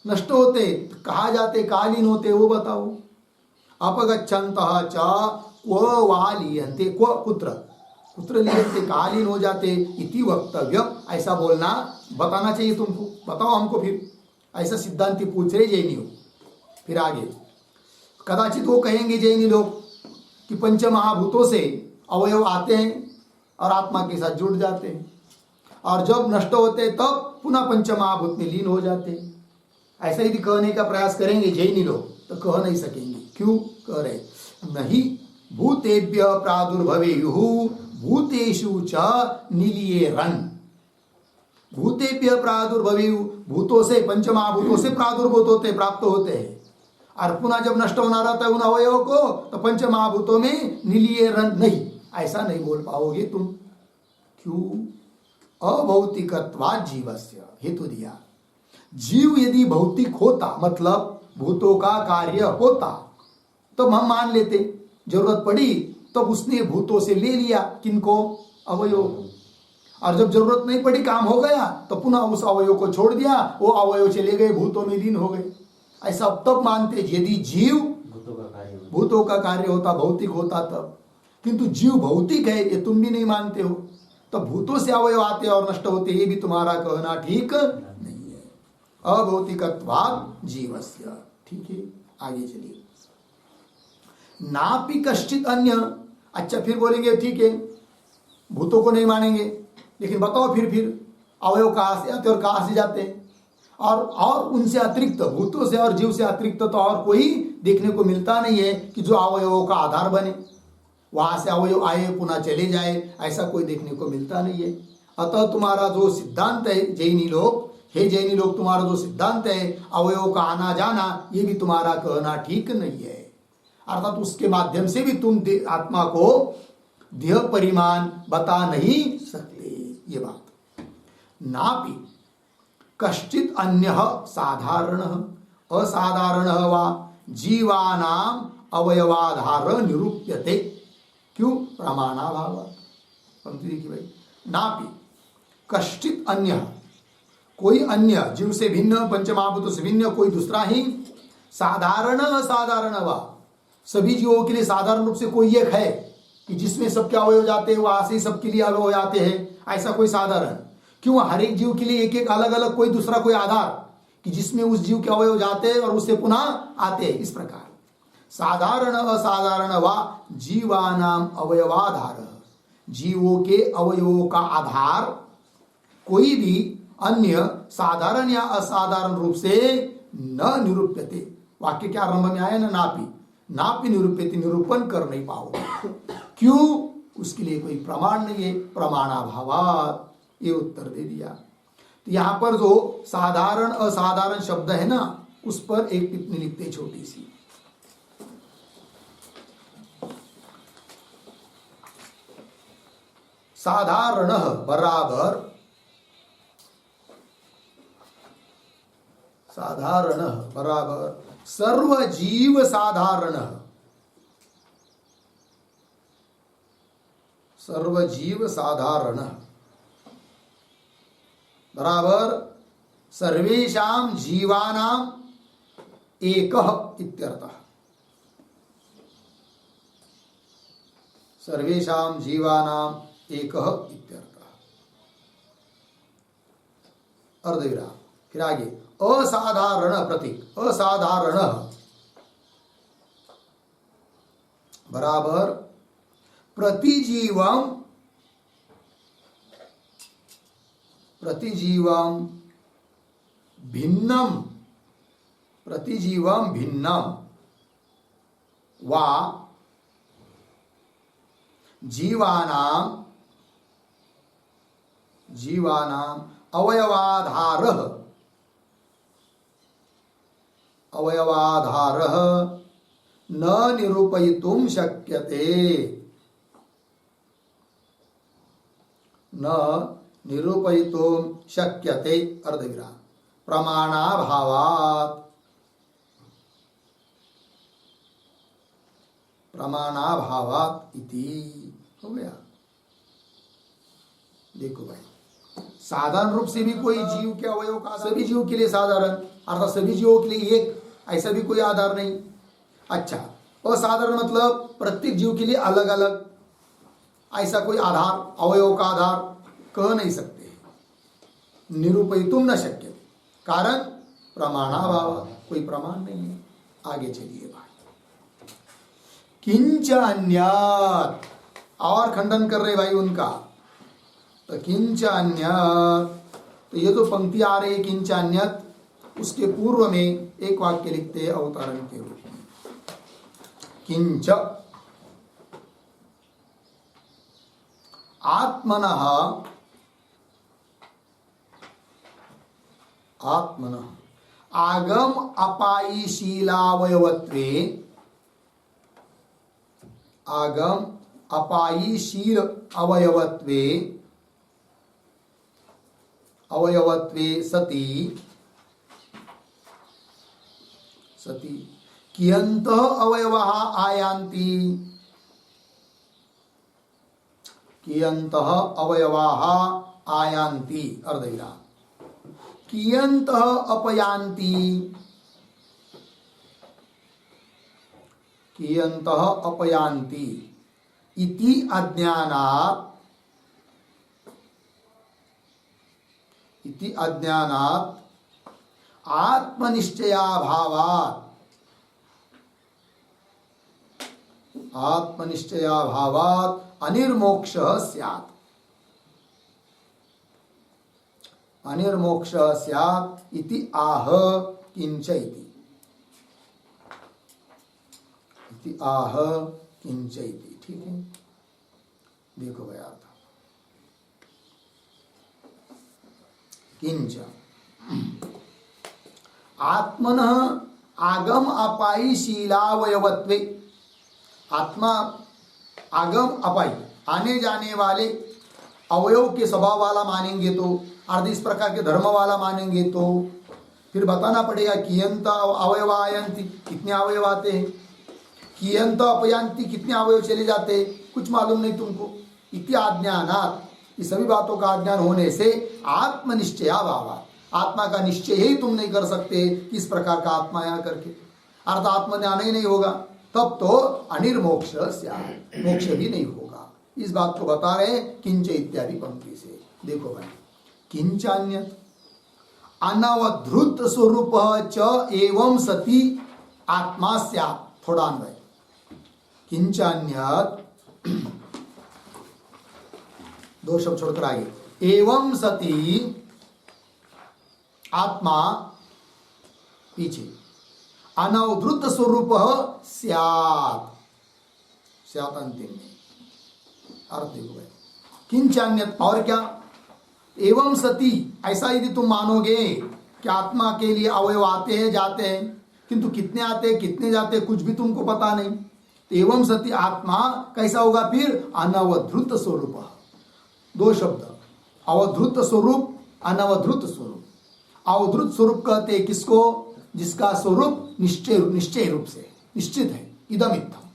नष्ट होते तो कहा जाते, कालीन होते, वो बताओ। अपगच्छन्तः च क्व वालीयन्ते, क्व कुत्र लियन्ते, कालीन हो जाते इति वक्तव्यम, ऐसा बोलना बताना चाहिए तुमको, बताओ हमको। फिर ऐसा सिद्धांति पूछ रहे जैनी हो। फिर आगे कदाचित वो कहेंगे जैनी लोग कि पंच महाभूतों से अवयव आते हैं और आत्मा के साथ जुड़ जाते हैं, और जब नष्ट होते तब पुनः पंच महाभूत में लीन हो जाते हैं। ऐसा यदि कहने का प्रयास करेंगे जैनी लोग तो कह नहीं सकेंगे। क्यों कह रहे, नहीं भूतेभ्य प्रादुर्भवेयुः भूतेषु च निलीयेरन्। भूतेभ्य प्रादुर्भवेयुः, भूतों से, पंचमहाभूतों से प्रादुर्भूत होते, प्राप्त होते हैं, और पुनः जब नष्ट होना रहता है उन अवयवों को तो पंचमहाभूतों में निलीयेरन्, नहीं, ऐसा नहीं बोल पाओगे तुम। क्यों, अभौतिकत्वात् जीवस्य, हेतु दिया। जीव यदि भौतिक होता, मतलब भूतों का कार्य होता, तब हम मान लेते, जरूरत पड़ी तब उसने भूतों से ले लिया, किनको, अवयव को, और जब जरूरत नहीं पड़ी, काम हो गया, तो पुनः उस अवयव को छोड़ दिया, वो अवयव चले गए, भूतों में लीन हो गए। ऐसा तब मानते यदि जीव भूतों का कार्य होता, भौतिक होता तब। किंतु जीव भौतिक है ये तुम भी नहीं मानते हो, तो भूतों से अवयव आते और नष्ट होते, ये भी तुम्हारा कहना ठीक नहीं है। अभौतिकत्वात् जीवस्य। ठीक है, आगे चलिए। नापि कश्चित अन्य, अच्छा फिर बोलेंगे ठीक है भूतों को नहीं मानेंगे, लेकिन बताओ फिर अवयव कहां से आते और कहां से जाते हैं, और उनसे अतिरिक्त, भूतों से और जीव से अतिरिक्त तो और कोई देखने को मिलता नहीं है कि जो अवयवों का आधार बने, वहां से अवयव आए पुनः चले जाए, ऐसा कोई देखने को मिलता नहीं है। अतः तुम्हारा जो सिद्धांत है जैनी लोग, हे जैनी लोग, तुम्हारा जो सिद्धांत है अवयवों का आना जाना, ये भी तुम्हारा कहना ठीक नहीं है। अर्थात उसके माध्यम से भी तुम आत्मा को देह परिमाण बता नहीं सकते, ये बात। नापि कश्चित अन्य साधारण असाधारण वा जीवानाम अवयवाधार निरूप्यते। क्यों? प्रमाणाभाव। पंक्ति देखिए भाई, नापि कश्चित अन्य, कोई अन्य जीव से भिन्न, पंचमहाभूतों से भिन्न कोई दूसरा ही, साधारण असाधारण वा, सभी जीवों के लिए साधारण रूप से कोई एक है कि जिसमें सबके अवयव जाते हैं, वहां से सबके लिए अवयव जाते हैं, ऐसा कोई साधारण। क्यों? हर एक जीव के लिए एक एक अलग अलग कोई दूसरा कोई आधार कि जिसमें उस जीव के अवयव जाते हैं और उससे पुनः आते हैं। इस प्रकार साधारण असाधारण वा जीवानाम अवयवाधार, जीवों के अवयवों का आधार कोई भी अन्य साधारण या असाधारण रूप से न निरूप्यते। वाक्य के आरंभ में आया ना, नापि, नापि निरूप्यते, निरूपण कर नहीं पाओगे। क्यों? उसके लिए कोई प्रमाण नहीं है, प्रमाणाभावात्, ये उत्तर दे दिया। तो यहां पर जो साधारण असाधारण शब्द है ना, उस पर एक टिप्पणी लिखते छोटी सी। साधारण बराबर, साधारण बराबर सर्वजीव साधारण, सर्वजीव साधारण बराबर सर्वेषां जीवानां एकः इत्यर्थः। सर्वेषां जीवानां एकः इत्यर्थः। अर्धविराम, फिर आगे असाधारण प्रतीक, असाधारण बराबर प्रतिजीवम, प्रतिजीवम भिन्नम, प्रतिजीवम भिन्नम वा जीवानां, जीवानां अवयवाधारः, अवयवाधारः न निरूपयितुं शक्यते, न निरूपयितुं शक्यते। अर्धविराम, प्रमाणाभावात्, प्रमाणाभावात् इति हो गया। देखो भाई, साधारण रूप से भी कोई जीव के अवयव का सभी जीवों के लिए साधारण, अर्थात सभी जीवों के लिए एक, ऐसा भी कोई आधार नहीं। अच्छा, असाधारण मतलब प्रत्येक जीव के लिए अलग अलग, ऐसा कोई आधार, अवयव का आधार कह नहीं सकते, निरूपयितुम न शक्य, कारण प्रमाणाभाव, कोई प्रमाण नहीं है। आगे चलिए भाई, किंच अन्यत्, और खंडन कर रहे भाई उनका, तो किंच अन्यत्, तो ये जो पंक्ति आ रही है किंच अन्यत्, उसके पूर्व में एक वाक्य लिखते हैं अवतरण के रूप में, किंच आत्मनः, आत्मनः आगम अपायीशीलावयवत्वे, आगम अपायीशील अवयवत्वे, अवयवत्वे सति, सति कियन्तः अवयवः आयान्ति, कियन्तः अवयवाः आयान्ति। अर्धविराम, कियन्तः अपयान्ति, कियन्तः अपयान्ति इति अज्ञानात्, इति अज्ञानात् आत्मनिश्चयाभावात्, आत्मनिश्चयाभावात् अनिर्मोक्षः स्यात्, अनिर्मोक्षः स्यात् इति आह किंच इति, इति आह किंच इति। ठीक है, देखो भाई अर्थ, किंच आत्मनः आगम अपायीशीलावयवत्वे, आत्मा आगम अपाई, आने जाने वाले अवयव के स्वभाव वाला मानेंगे तो, अर्ध इस प्रकार के धर्म वाला मानेंगे तो, फिर बताना पड़ेगा कियंत अवयवायंती, कितने अवयव आते हैं, कियंत अपयांती, कितने अवयव चले जाते हैं, कुछ मालूम नहीं तुमको। इत्याज्ञानात्, ये सभी बातों का अज्ञान होने से आत्मनिश्चयाभावात्, आत्मा का निश्चय ही तुम नहीं कर सकते किस प्रकार का आत्मा यहाँ करके, अर्थ आत्मज्ञान ही नहीं होगा, तब तो अनिर्मोक्ष स्यात्, मोक्ष भी नहीं होगा। इस बात को बता रहे किंच इत्यादि पंक्ति से। देखो भाई, किंचान्य अनवधृत स्वरूप च एवं सती आत्मा स्यात्, थोड़ा अन्वय, किंचान्यत दो शब्द छोड़कर आगे, एवं सती आत्मा पीछे, अनवधृत स्वरूप स्यात्, स्यात् अंतिम में अर्थ देखो भाई, किंचान्यत और क्या, एवं सती, ऐसा यदि तुम मानोगे कि आत्मा के लिए अवयव आते हैं जाते हैं, किंतु कितने आते हैं कितने जाते हैं कुछ भी तुमको पता नहीं, तो एवं सती आत्मा कैसा होगा फिर, अनवधृत स्वरूप, दो शब्द, अवधृत स्वरूप अनवधृत स्वरूप। अवधृत स्वरूप कहते हैं किसको, जिसका स्वरूप निश्चय रूप से निश्चित है, इदम इत्थम,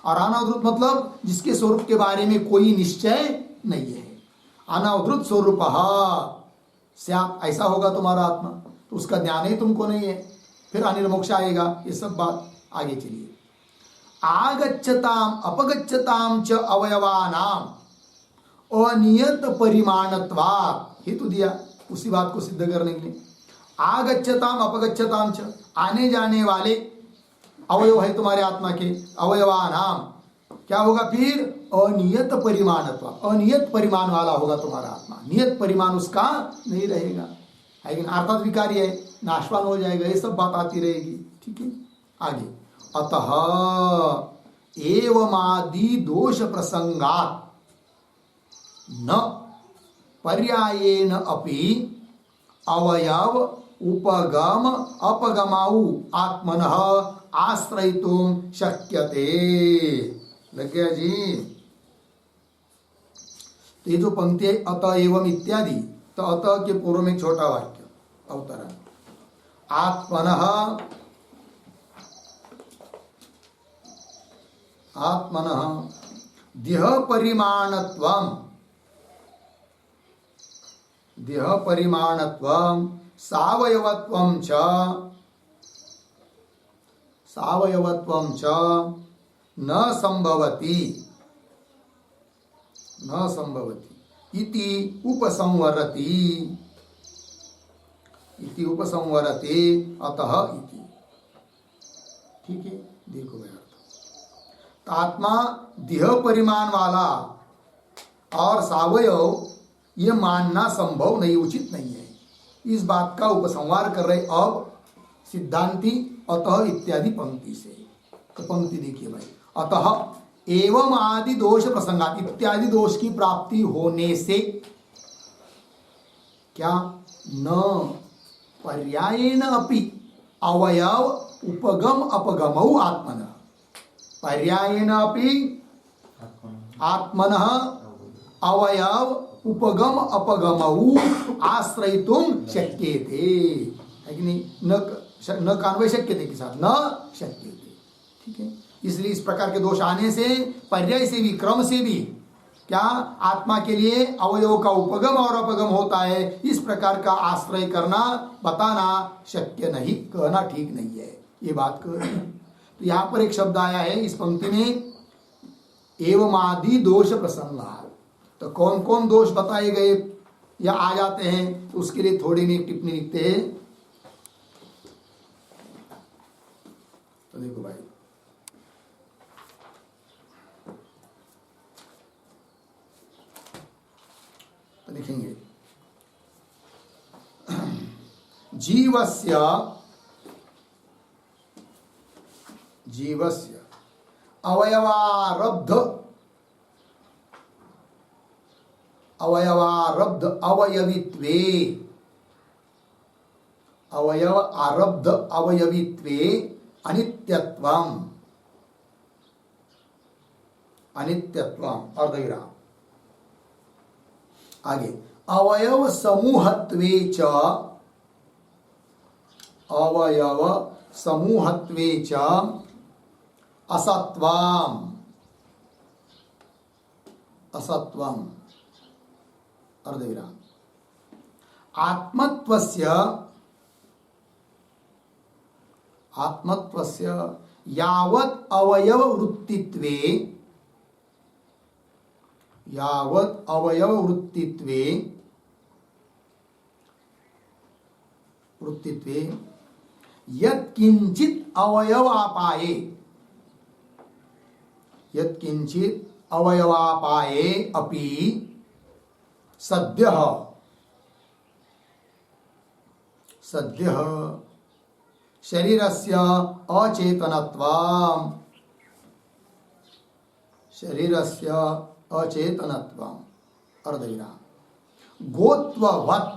और अनवधृत मतलब जिसके स्वरूप के बारे में कोई निश्चय नहीं है। अनवधृत स्वरूप स्यात्, ऐसा होगा तुम्हारा आत्मा, तो उसका ज्ञान ही तुमको नहीं है, फिर अनिर्मोक्ष आएगा। ये सब बात आगे चलिए। आगच्छताम अपगच्छताम च अवयवानाम अनियत परिमाणत्वात्, हेतु दिया उसी बात को सिद्ध करने के लिए। आगच्छताम अपगच्छताम च, आने जाने वाले अवयव है तुम्हारे आत्मा के, अवयवानाम क्या होगा फिर, अनियत परिमाणत्व, अनियत परिमाण वाला होगा तुम्हारा आत्मा, नियत परिमाण उसका नहीं रहेगा, लेकिन अर्थात विकारी है, नाशवान हो जाएगा, ये सब बात आती रहेगी। ठीक है, आगे, अतः एवमादि दोष प्रसंगात् न पर्यायेन अपि अवयव उपगम अपगमाउ आत्मनः आश्रयितुम शक्यते। लग गया जी। तो ये जो पंक्ति है अतः एवं इत्यादि, तो अतः के पूर्व में एक छोटा वाक्य अवतरण, आत्मनः, आत्मनः देह परिमाणत्वम, देह परिमाणत्वम सावयवत्वम च, सावयवत्वम च न संभवति, न संभवति इति उपसंवरति, इति उपसंवरते अतः इति। ठीक है, देखो भाई, तो आत्मा देह परिमाण वाला और सावयव ये मानना संभव नहीं, उचित नहीं है। इस बात का उपसंहार कर रहे अब सिद्धांती अतः इत्यादि पंक्ति से। तो पंक्ति देखिए भाई, अतः एवं आदि दोष प्रसंगात, इत्यादि दोष की प्राप्ति होने से क्या, न पर्यायेन अपि अवयव उपगम अपगमौ आत्मनः, पर्यायेन अपि आत्मनः अवयव उपगम अपगमौ आश्रयितुम शक्यते, है कि नहीं, न कान्वय शक्यते के साथ, न शक्यते। ठीक है, इसलिए इस प्रकार के दोष आने से पर्याय से भी, क्रम से भी क्या, आत्मा के लिए अवयव का उपगम और अपगम होता है, इस प्रकार का आश्रय करना, बताना शक्य नहीं, कहना ठीक नहीं है, ये बात कह रहे हैं। तो यहाँ पर एक शब्द आया है इस पंक्ति में, एवमादि दोष प्रसंगात्, तो कौन कौन दोष बताए गए या आ जाते हैं, तो उसके लिए थोड़ी नहीं टिप्पणी लिखते हैं। तो देखो भाई, तो लिखेंगे जीवस्य, जीवस्य अवयवारब्ध, अवयवारब्ध अवयवित्वे, अवयव आरब्ध अवयवित्वे अनित्यत्वम, अनित्यत्वम अर्धविराम, आगे अवयव समूहत्वे च अवयव समूहत्वे च असत्वाम असत्वम अर्धविराम आत्मत्वस्य यावत् अवयव वृत्तित्वे यत्किंचित अवयवापाये अपि सद्यः शरीरस्य अचेतनत्वम् अर्धविराम गोत्ववत्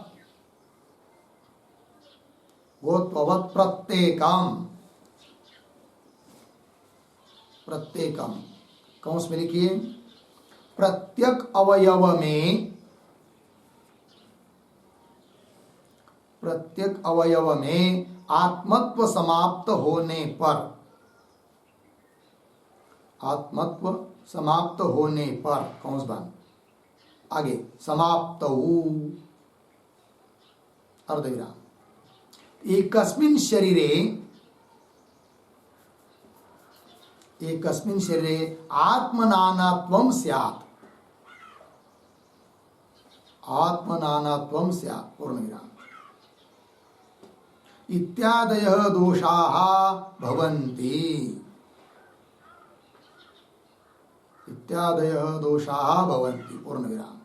प्रत्येकम कौंस में लिखिए प्रत्येक अवयव में आत्मत्व समाप्त होने पर कौंस बान आगे समाप्त अर्धविराम एकस्मिन् शरीरे आत्मनानात्वं स्यात् पूर्णविराम इत्यादयः दोषाः भवन्ति पूर्णविराम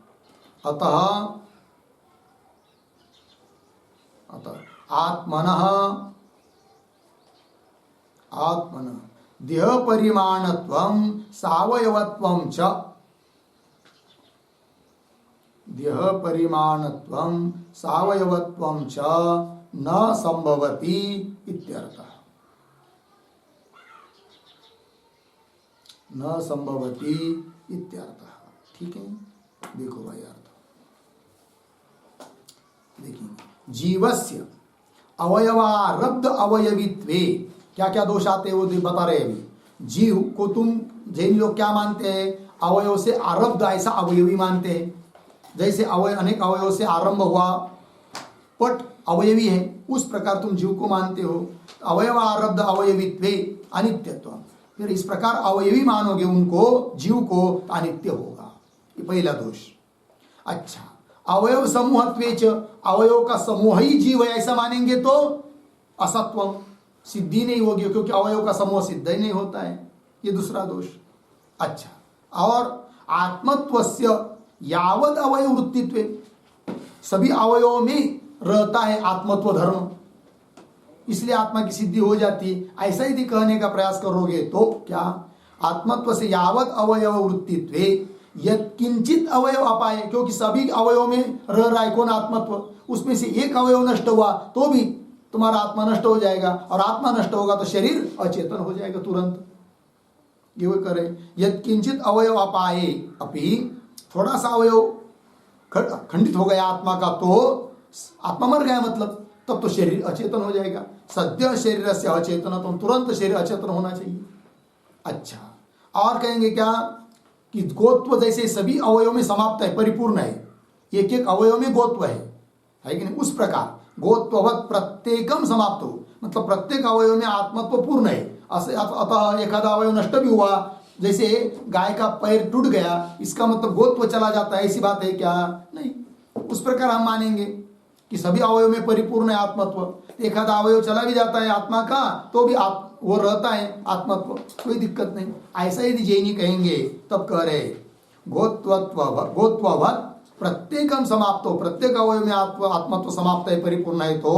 अतः आत्मनः देह परिमाणत्वं सावयवत्वं च न संभवति इत्यर्थः ठीक है। देखो भाई अर्थ देखिए जीवस्य अवयवारब्ध अवयवित्वे क्या क्या दोष आते हैं वो बता रहे अभी। जीव को तुम जैन लोग क्या मानते हैं अवयव से आरब्ध ऐसा अवयवी मानते हैं। जैसे अनेक अवयव से आरंभ हुआ पट अवयवी है उस प्रकार तुम जीव को मानते हो। अवयव आरब्ध अवयवित्वे अनित्यत्व फिर इस प्रकार अवयवी मानोगे उनको जीव को अनित्य होगा ये पहला दोष। अच्छा अवयव समूहत्वेच अवयव का समूह ही जीव है ऐसा मानेंगे तो असत्वम सिद्धि नहीं होगी क्योंकि अवयव का समूह सिद्ध ही नहीं होता है ये दूसरा दोष। अच्छा और आत्मत्वस्य यावद अवयव वृत्तित्व सभी अवयवों में रहता है आत्मत्व धर्म इसलिए आत्मा की सिद्धि हो जाती है। ऐसा यदि कहने का प्रयास करोगे तो क्या आत्मत्व से यावत अवयव वृत्तित्व यत्किंचित अवयव अपाए क्योंकि सभी अवयवों में रह रहा है कौन आत्मत्व उसमें से एक अवयव नष्ट हुआ तो भी तुम्हारा आत्मा नष्ट हो जाएगा और आत्मा नष्ट होगा तो शरीर अचेतन हो जाएगा तुरंत। ये वो करे यत्किंचित अवयव अपाए अपि थोड़ा सा अवयव खंडित हो गया आत्मा का तो आत्मा मर गया मतलब तब तो शरीर अचेतन हो जाएगा। सद्य शरीर से अचेतन तो तुरंत शरीर अचेतन होना चाहिए। अच्छा और कहेंगे क्या कि गोत्व जैसे सभी अवयव में समाप्त है परिपूर्ण है एक एक अवयव में गोत्व है कि नहीं उस प्रकार गोत्ववत् प्रत्येकम समाप्त हो मतलब प्रत्येक अवयव में आत्मत्व पूर्ण है। अतः एखादा अवयव नष्ट भी हुआ जैसे गाय का पैर टूट गया इसका मतलब गोत्व चला जाता है ऐसी बात है क्या नहीं। उस प्रकार हम मानेंगे कि सभी अवयव में परिपूर्ण है आत्मत्व। एखादा अवयव चला भी जाता है आत्मा का तो भी वो रहता है आत्मत्व कोई दिक्कत नहीं। ऐसा यदि जैनी कहेंगे तब कह रहे गोत्ववत् प्रत्येकम समाप्त हो प्रत्येक अवयव में आत्मत्व समाप्त है परिपूर्ण है तो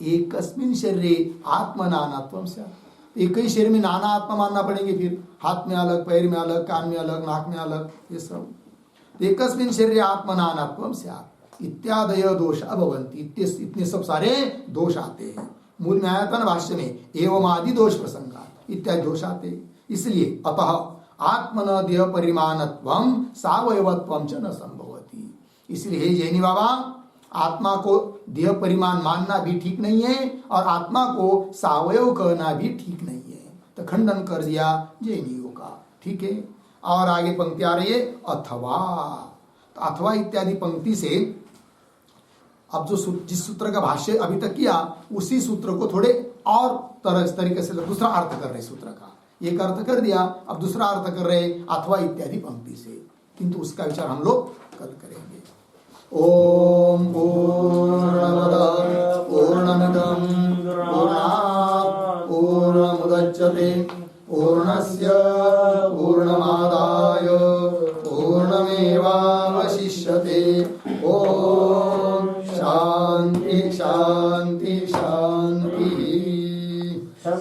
एकस्मिन् शरीरे आत्मनानात्वं स्यात् एक ही शरीर में नाना आत्मा मानना पड़ेंगे फिर हाथ में अलग पैर में अलग कान में अलग नाक में अलग ये सब एकस्मिन् शरीरे आत्मनानात्वं स्यात् इत्यादय दोष अभवन्ति इतने सब सारे दोष आते हैं। मूल में आया था ना भाष्य में एवं आदि दोष प्रसंगात् इत्यादि दोष आते इसलिए अतः आत्मन देह परिमाणत्वं सावयवत्वं च न संभवति। इसलिए हे जैनी बाबा आत्मा को देह परिमाण मानना भी ठीक नहीं है और आत्मा को सावयव कहना भी ठीक नहीं है। तो खंडन कर दिया जैनियों का। ठीक है, और आगे पंक्ति आ रही है अथवा। तो अथवा इत्यादि पंक्ति से अब जो जिस सूत्र का भाष्य अभी तक किया उसी सूत्र को थोड़े और तरीके से दूसरा अर्थ कर रहे सूत्र का। एक अर्थ कर दिया, अब दूसरा अर्थ कर रहे अथवा इत्यादि पंक्ति से, किंतु उसका विचार हम लोग कल करेंगे। ओम